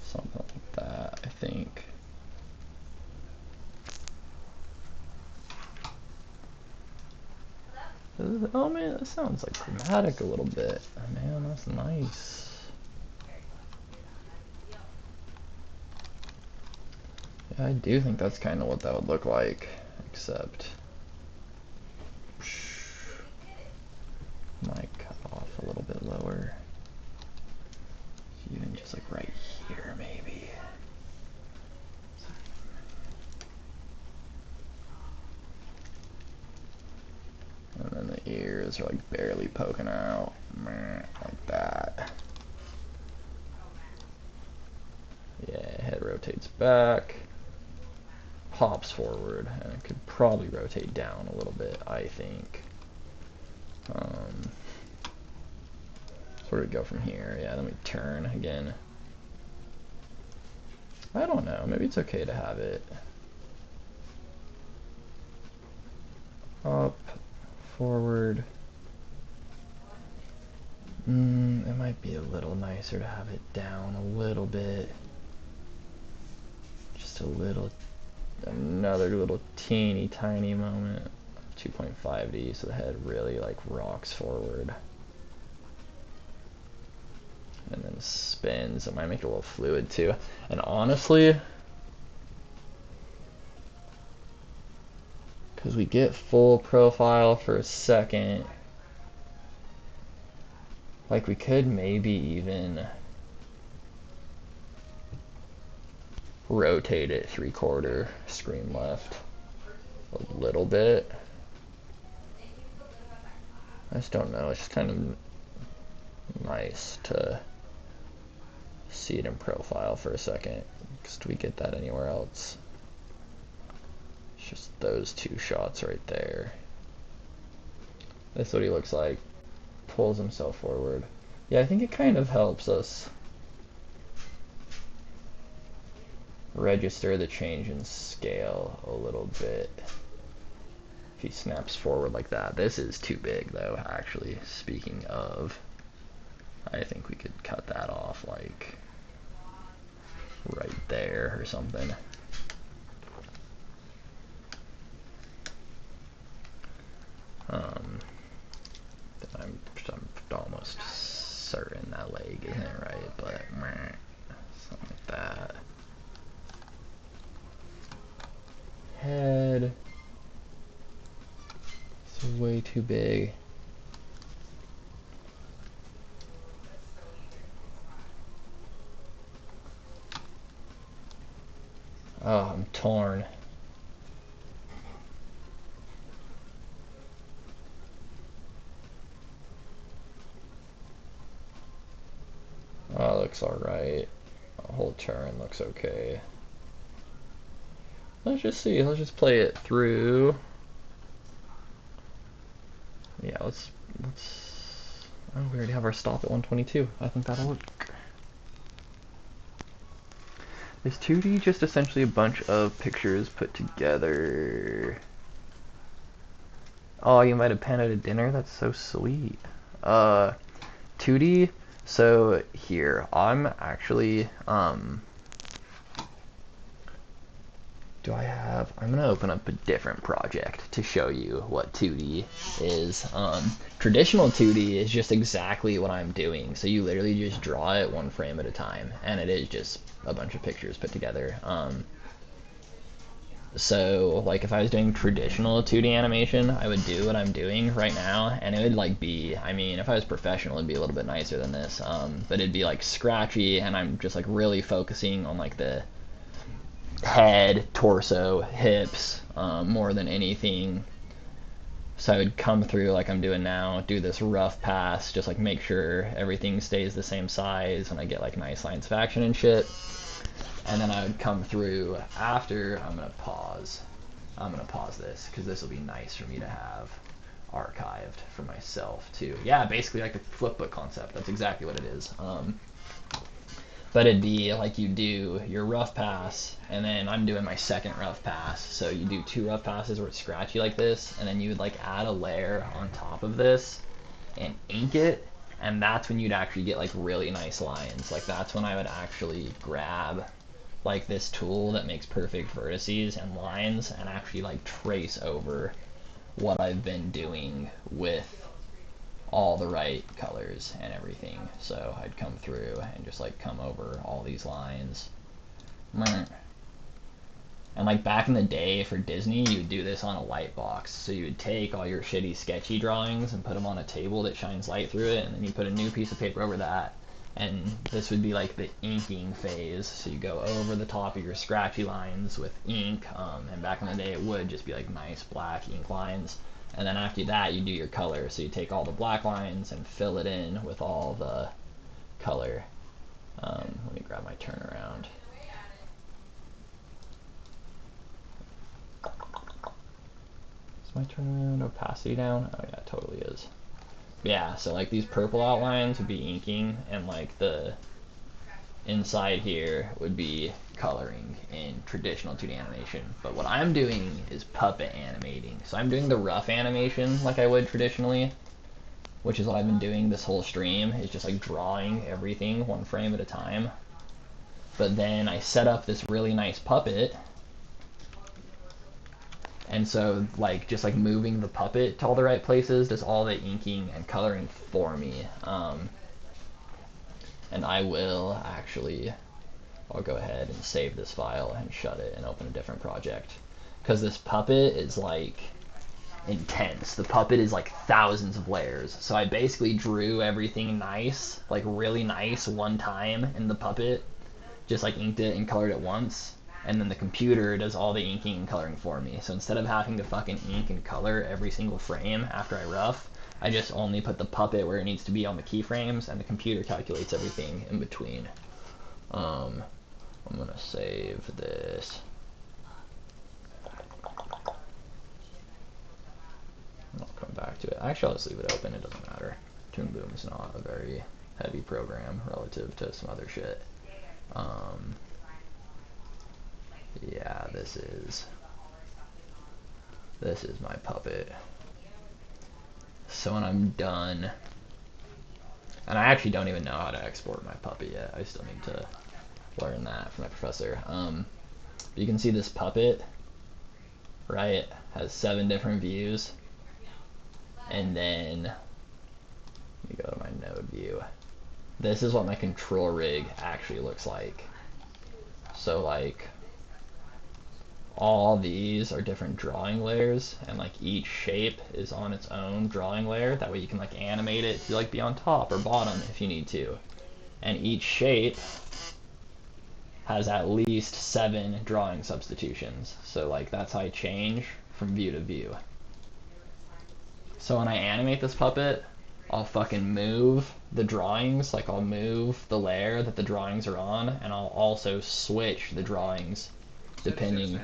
S1: Something like that, I think. Ooh. Oh man, that sounds like dramatic a little bit. Man, that's nice. Yeah, I do think that's kind of what that would look like, except might cut off a little bit lower. Even just like right here, maybe. And then the ears are like barely poking out, like that. Yeah, head rotates back, hops forward, and it could probably rotate down a little bit, I think. Where do we go from here? Yeah, then we turn again. I don't know, maybe it's okay to have it up, forward. It might be a little nicer to have it down a little bit. Just a little, another little teeny tiny moment. 2.5D, so the head really like rocks forward. And then spins. It might make it a little fluid too. And honestly, because we get full profile for a second, like we could maybe even rotate it 3/4 screen left a little bit. I just don't know, it's just kind of nice to see it in profile for a second, because do we get that anywhere else? It's just those two shots right there. That's what he looks like. Pulls himself forward. Yeah, I think it kind of helps us register the change in scale a little bit. If he snaps forward like that. This is too big though, actually. Speaking of, I think we could cut that off like right there or something. I'm almost certain that leg isn't right, but something like that. Head. It's way too big. Oh, I'm torn. Oh, looks alright. A whole turn looks okay. Let's just see. Let's just play it through. Yeah, let's. Oh, we already have our stop at 122. I think that'll work. Is 2D just essentially a bunch of pictures put together? Oh, you invited Panda to dinner? That's so sweet. 2D. So here, I'm actually I'm gonna open up a different project to show you what 2D is. Traditional 2D is just exactly what I'm doing. So you literally just draw it one frame at a time, and it is just a bunch of pictures put together. So like if I was doing traditional 2D animation, I would do what I'm doing right now, and it would like be, I mean, if I was professional, it'd be a little bit nicer than this, but it'd be like scratchy, and I'm just like really focusing on like the head, torso, hips, more than anything. So I would come through like I'm doing now, do this rough pass, just like make sure everything stays the same size, and I get like nice lines of action and shit. And then I would come through after. I'm gonna pause this because this will be nice for me to have archived for myself too. Yeah, basically like the flipbook concept. That's exactly what it is. But it'd be like you do your rough pass, and then I'm doing my second rough pass. So you do two rough passes where it's scratchy like this, and then you would like add a layer on top of this and ink it, and that's when you'd actually get like really nice lines. Like that's when I would actually grab like this tool that makes perfect vertices and lines and actually like trace over what I've been doing with all the right colors and everything. So I'd come through and just like come over all these lines. And like back in the day for Disney, you would do this on a light box. So you would take all your shitty sketchy drawings and put them on a table that shines light through it, and then you put a new piece of paper over that. And this would be like the inking phase. So you go over the top of your scratchy lines with ink, and back in the day it would just be like nice black ink lines. And then after that you do your color. So you take all the black lines and fill it in with all the color. Let me grab my turnaround. Is my turnaround opacity down? Oh yeah, it totally is. Yeah, so like these purple outlines would be inking, and like the inside here would be coloring in traditional 2D animation. But what I'm doing is puppet animating. So I'm doing the rough animation like I would traditionally, which is what I've been doing this whole stream, is just like drawing everything one frame at a time. But then I set up this really nice puppet, and so like just like moving the puppet to all the right places does all the inking and coloring for me. And I will actually, I'll go ahead and save this file and shut it and open a different project, because this puppet is like intense. The puppet is like thousands of layers. So I basically drew everything nice, like really nice one time in the puppet, just like inked it and colored it once, and then the computer does all the inking and coloring for me. So instead of having to fucking ink and color every single frame after I rough, I just only put the puppet where it needs to be on the keyframes, and the computer calculates everything in between. I'm gonna save this. I'll come back to it. Actually, I'll just leave it open. It doesn't matter. ToonBoom is not a very heavy program relative to some other shit. Yeah, this is my puppet. So when I'm done, and I actually don't even know how to export my puppet yet. I still need to learn that from my professor. You can see this puppet, right? Has 7 different views, and then let me go to my node view. This is what my control rig actually looks like. So like all these are different drawing layers, and like each shape is on its own drawing layer. That way you can like animate it to like be on top or bottom if you need to. And each shape has at least 7 drawing substitutions. So like that's how I change from view to view. So when I animate this puppet, I'll fucking move the drawings, like I'll move the layer that the drawings are on, and I'll also switch the drawings depending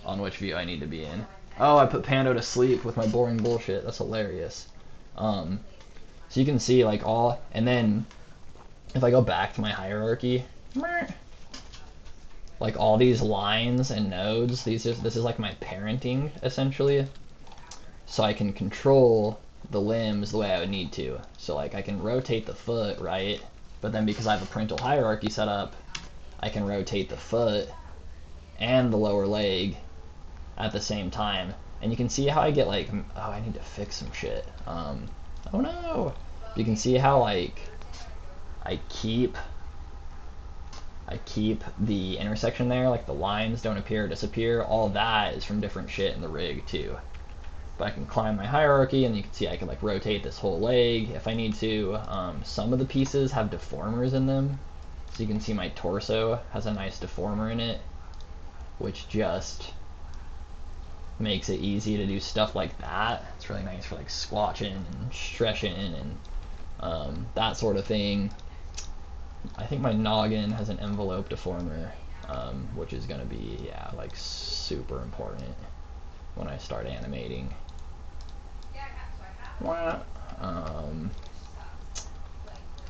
S1: on which view I need to be in. Oh, I put Pando to sleep with my boring bullshit. That's hilarious. So you can see like all, and then if I go back to my hierarchy, like all these lines and nodes, this is like my parenting essentially. So I can control the limbs the way I would need to. So like I can rotate the foot, right? But then because I have a parental hierarchy set up, I can rotate the foot and the lower leg at the same time. And you can see how I get like, oh, I need to fix some shit. Oh no! You can see how like I keep the intersection there, like the lines don't appear or disappear. All that is from different shit in the rig too. But I can climb my hierarchy, and you can see I can like rotate this whole leg if I need to. Some of the pieces have deformers in them, so you can see my torso has a nice deformer in it, which just makes it easy to do stuff like that. It's really nice for like squatching and stretching and that sort of thing. I think my noggin has an envelope deformer, which is going to be, yeah, like super important when I start animating.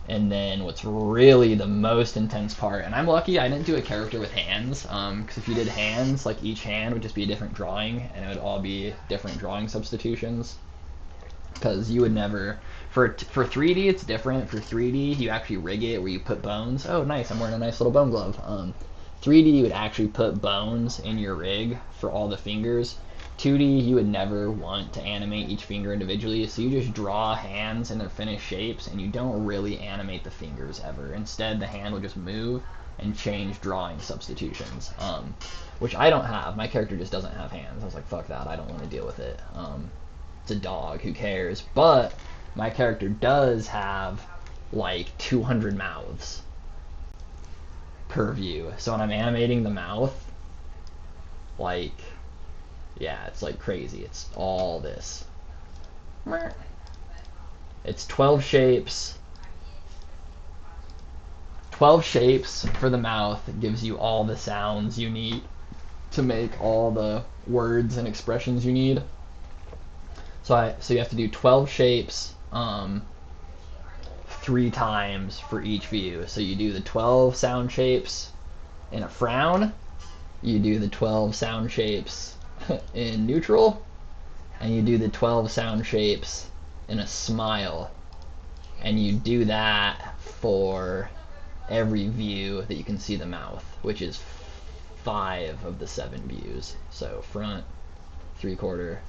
S1: And then what's really the most intense part, and I'm lucky I didn't do a character with hands, because if you did hands, like each hand would just be a different drawing, and it would all be different drawing substitutions. Because you would never, for 3D it's different. For 3D you actually rig it where you put bones. Oh nice, I'm wearing a nice little bone glove. 3D you would actually put bones in your rig for all the fingers, 2D, you would never want to animate each finger individually, so you just draw hands in their finished shapes, and you don't really animate the fingers ever. Instead, the hand will just move and change drawing substitutions, which I don't have. My character just doesn't have hands. I was like, fuck that, I don't want to deal with it. It's a dog, who cares? But my character does have like 200 mouths per view. So when I'm animating the mouth, like, yeah, it's like crazy. It's all this. It's 12 shapes. 12 shapes for the mouth. It gives you all the sounds you need to make all the words and expressions you need. So you have to do 12 shapes 3 times for each view. So you do the 12 sound shapes in a frown, you do the 12 sound shapes in neutral, and you do the 12 sound shapes in a smile. And you do that for every view that you can see the mouth, which is 5 of the 7 views. So front, 3/4,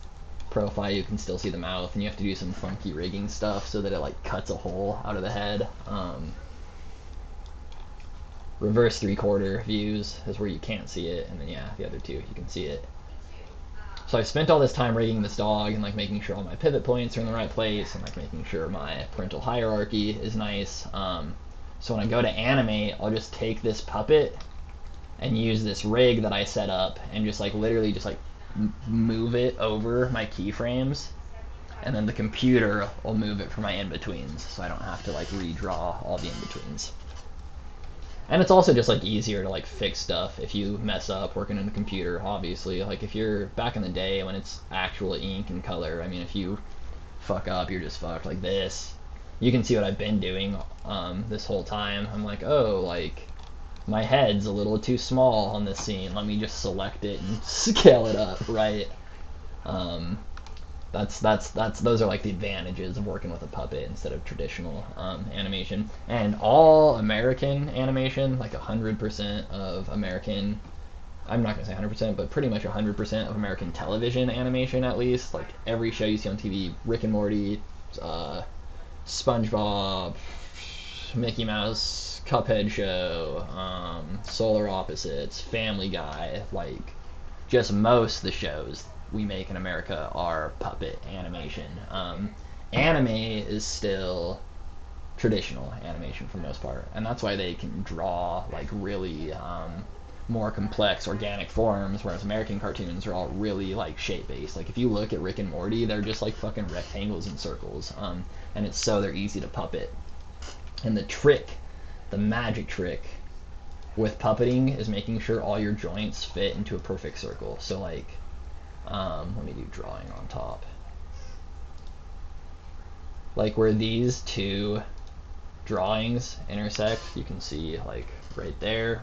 S1: profile, you can still see the mouth, and you have to do some funky rigging stuff so that it like cuts a hole out of the head. Reverse 3/4 views is where you can't see it, and then yeah, the other 2 you can see it. So I spent all this time rigging this dog and like making sure all my pivot points are in the right place, and like making sure my parental hierarchy is nice. So when I go to animate, I'll just take this puppet and use this rig that I set up and just like literally just like move it over my keyframes, and then the computer will move it for my in-betweens, so I don't have to like redraw all the in-betweens. And it's also just like easier to like fix stuff if you mess up working in the computer. Obviously, like if you're back in the day when it's actual ink and color, I mean, if you fuck up, you're just fucked. Like this, you can see what I've been doing this whole time. I'm like, oh, like my head's a little too small on this scene, let me just select it and scale it up, right? Those are like the advantages of working with a puppet instead of traditional animation. And all American animation, like 100% of American, I'm not gonna say 100%, but pretty much 100% of American television animation, at least, like every show you see on TV, Rick and Morty, SpongeBob, Mickey Mouse, Cuphead show, Solar Opposites, Family Guy, like just most of the shows we make in America are puppet animation. Anime is still traditional animation for the most part, and that's why they can draw like really more complex organic forms, whereas American cartoons are all really like shape based. Like if you look at Rick and Morty, they're just like fucking rectangles and circles, and it's so they're easy to puppet. And the magic trick with puppeting is making sure all your joints fit into a perfect circle. So like, let me do drawing on top. Like where these 2 drawings intersect, you can see like right there,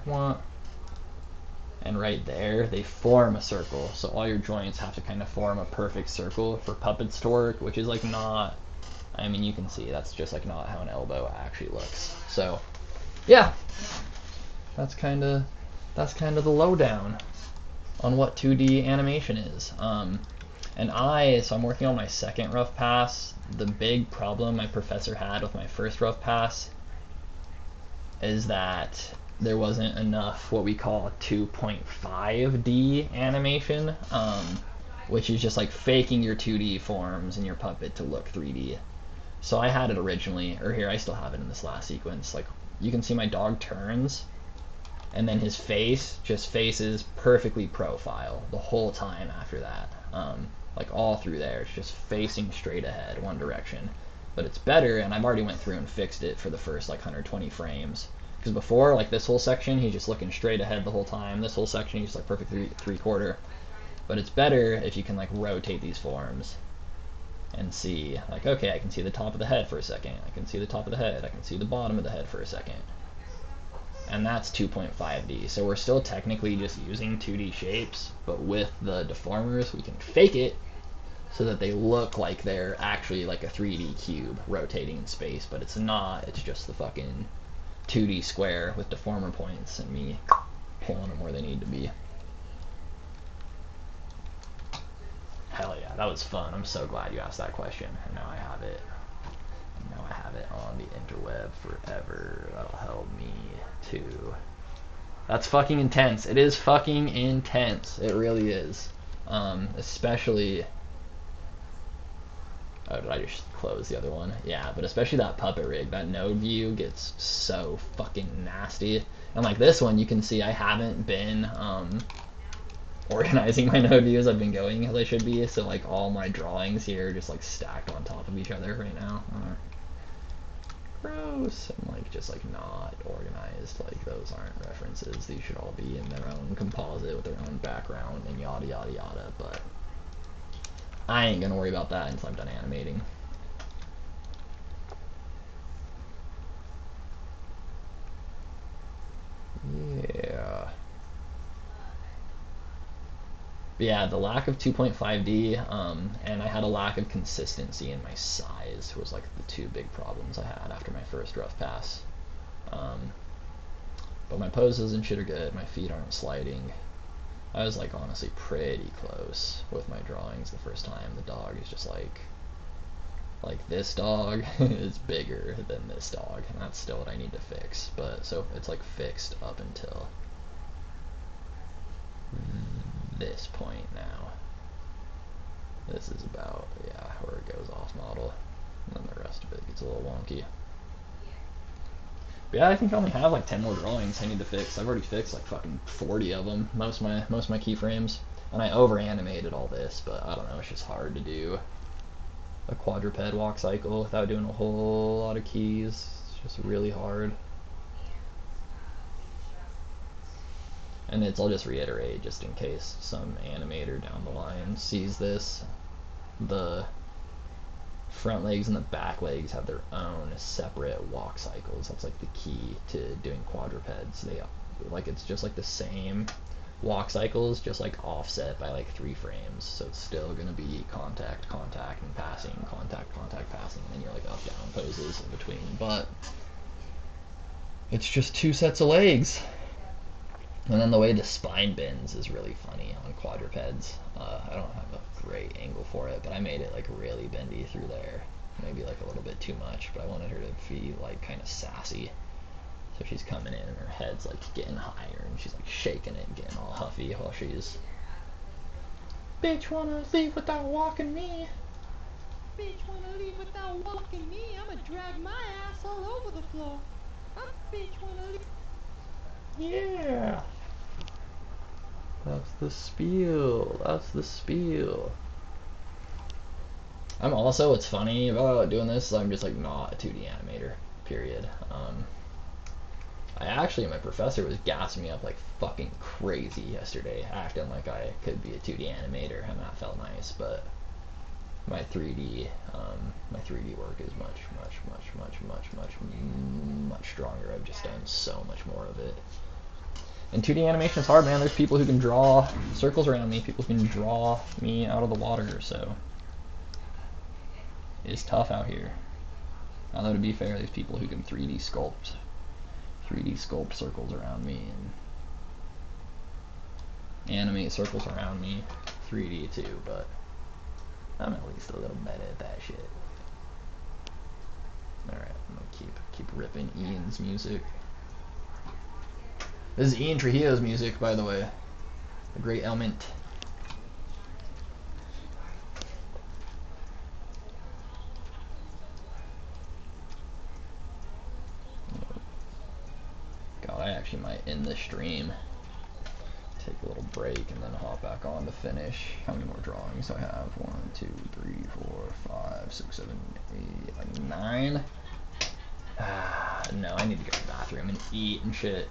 S1: and right there, they form a circle. So all your joints have to kind of form a perfect circle for puppets to work, which is like not, I mean, you can see that's just like not how an elbow actually looks. So yeah, that's kind of the lowdown on what 2D animation is. So I'm working on my second rough pass. The big problem my professor had with my first rough pass is that there wasn't enough what we call 2.5D animation, which is just like faking your 2D forms and your puppet to look 3D. So I had it originally, or here, I still have it in this last sequence. Like you can see my dog turns, and then his face just faces perfectly profile the whole time after that. Like all through there, it's just facing straight ahead, one direction. But it's better, and I've already went through and fixed it for the first like 120 frames. Because before, like this whole section, he's just looking straight ahead the whole time. This whole section, he's like perfect 3/4. But it's better if you can like rotate these forms and see, like, okay, I can see the top of the head for a second. I can see the top of the head. I can see the bottom of the head for a second. And that's 2.5D. So we're still technically just using 2D shapes, but with the deformers, we can fake it so that they look like they're actually like a 3D cube rotating in space, but it's not. It's just the fucking 2D square with deformer points and me pulling them where they need to be. that was fun. I'm so glad you asked that question. And now I have it. Now I have it on the interweb forever. That'll help me too. That's fucking intense. It is fucking intense. It really is. Especially. Oh, did I just close the other one? Yeah, but especially that puppet rig. That node view gets so fucking nasty. And like this one, you can see I haven't been organizing my node views. I've been going as I should be. So like all my drawings here are just like stacked on top of each other right now. Gross. And like just like not organized. Like those aren't references. These should all be in their own composite with their own background and yada yada yada. But I ain't gonna worry about that until I'm done animating. Yeah. But yeah, the lack of 2.5D, and I had a lack of consistency in my size was like the two big problems I had after my first rough pass. But my poses and shit are good. My feet aren't sliding. I was like honestly pretty close with my drawings the first time. The dog is just like this dog is bigger than this dog, and that's still what I need to fix. But so it's like fixed up until this point now. This is about, yeah, where it goes off model, and then the rest of it gets a little wonky. But yeah, I think I only have like 10 more drawings I need to fix. I've already fixed like fucking 40 of them, most of my keyframes, and I over animated all this, but I don't know, it's just hard to do a quadruped walk cycle without doing a whole lot of keys. It's just really hard. And I'll just reiterate, just in case some animator down the line sees this, the front legs and the back legs have their own separate walk cycles. That's like the key to doing quadrupeds. They like, it's just like the same walk cycles, just like offset by like 3 frames. So it's still gonna be contact, contact, and passing, contact, contact, passing, and then you're like up down poses in between. But it's just 2 sets of legs. And then the way the spine bends is really funny on quadrupeds. I don't have a great angle for it, but I made it like really bendy through there. Maybe like a little bit too much, but I wanted her to be like kind of sassy. So she's coming in and her head's like getting higher and she's like shaking it and getting all huffy while she's, bitch wanna leave without walking me.
S2: Bitch wanna leave without walking me. I'ma drag my ass all over the floor. Bitch wanna leave.
S1: Yeah. That's the spiel. That's the spiel. I'm also, what's funny about doing this is I'm just like not a 2D animator, period. I actually, my professor was gassing me up like fucking crazy yesterday, acting like I could be a 2D animator, and that felt nice, but my 3D work is much stronger. I've just done so much more of it. And 2D animation is hard, man. There's people who can draw circles around me, people who can draw me out of the water, so it's tough out here. Although to be fair, there's people who can 3D sculpt circles around me and animate circles around me 3D too, but I'm at least a little better at that shit. Alright, I'm gonna keep ripping Ian's music. This is Ian Trujillo's music, by the way. The great element. God, I actually might end this stream, take a little break, and then hop back on to finish. How many more drawings do I have? 1, 2, 3, 4, 5, 6, 7, 8, like 9? No, I need to go to the bathroom and eat and shit.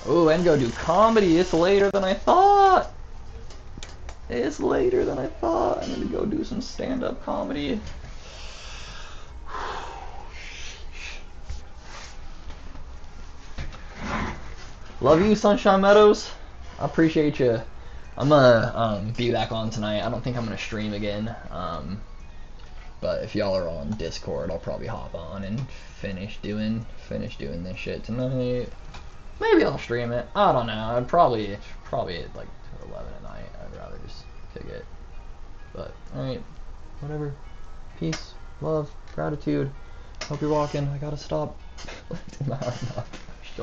S1: Oh, and go do comedy. It's later than I thought. It's later than I thought. I need to go do some stand-up comedy. Love you, Sunshine Meadows. I appreciate you. I'm gonna be back on tonight. I don't think I'm gonna stream again. But if y'all are on Discord, I'll probably hop on and finish doing this shit tonight. Maybe I'll stream it. I don't know. I'd probably at like 11 at night. I'd rather just kick it. But alright, whatever. Peace, love, gratitude. Hope you're walking. I gotta stop.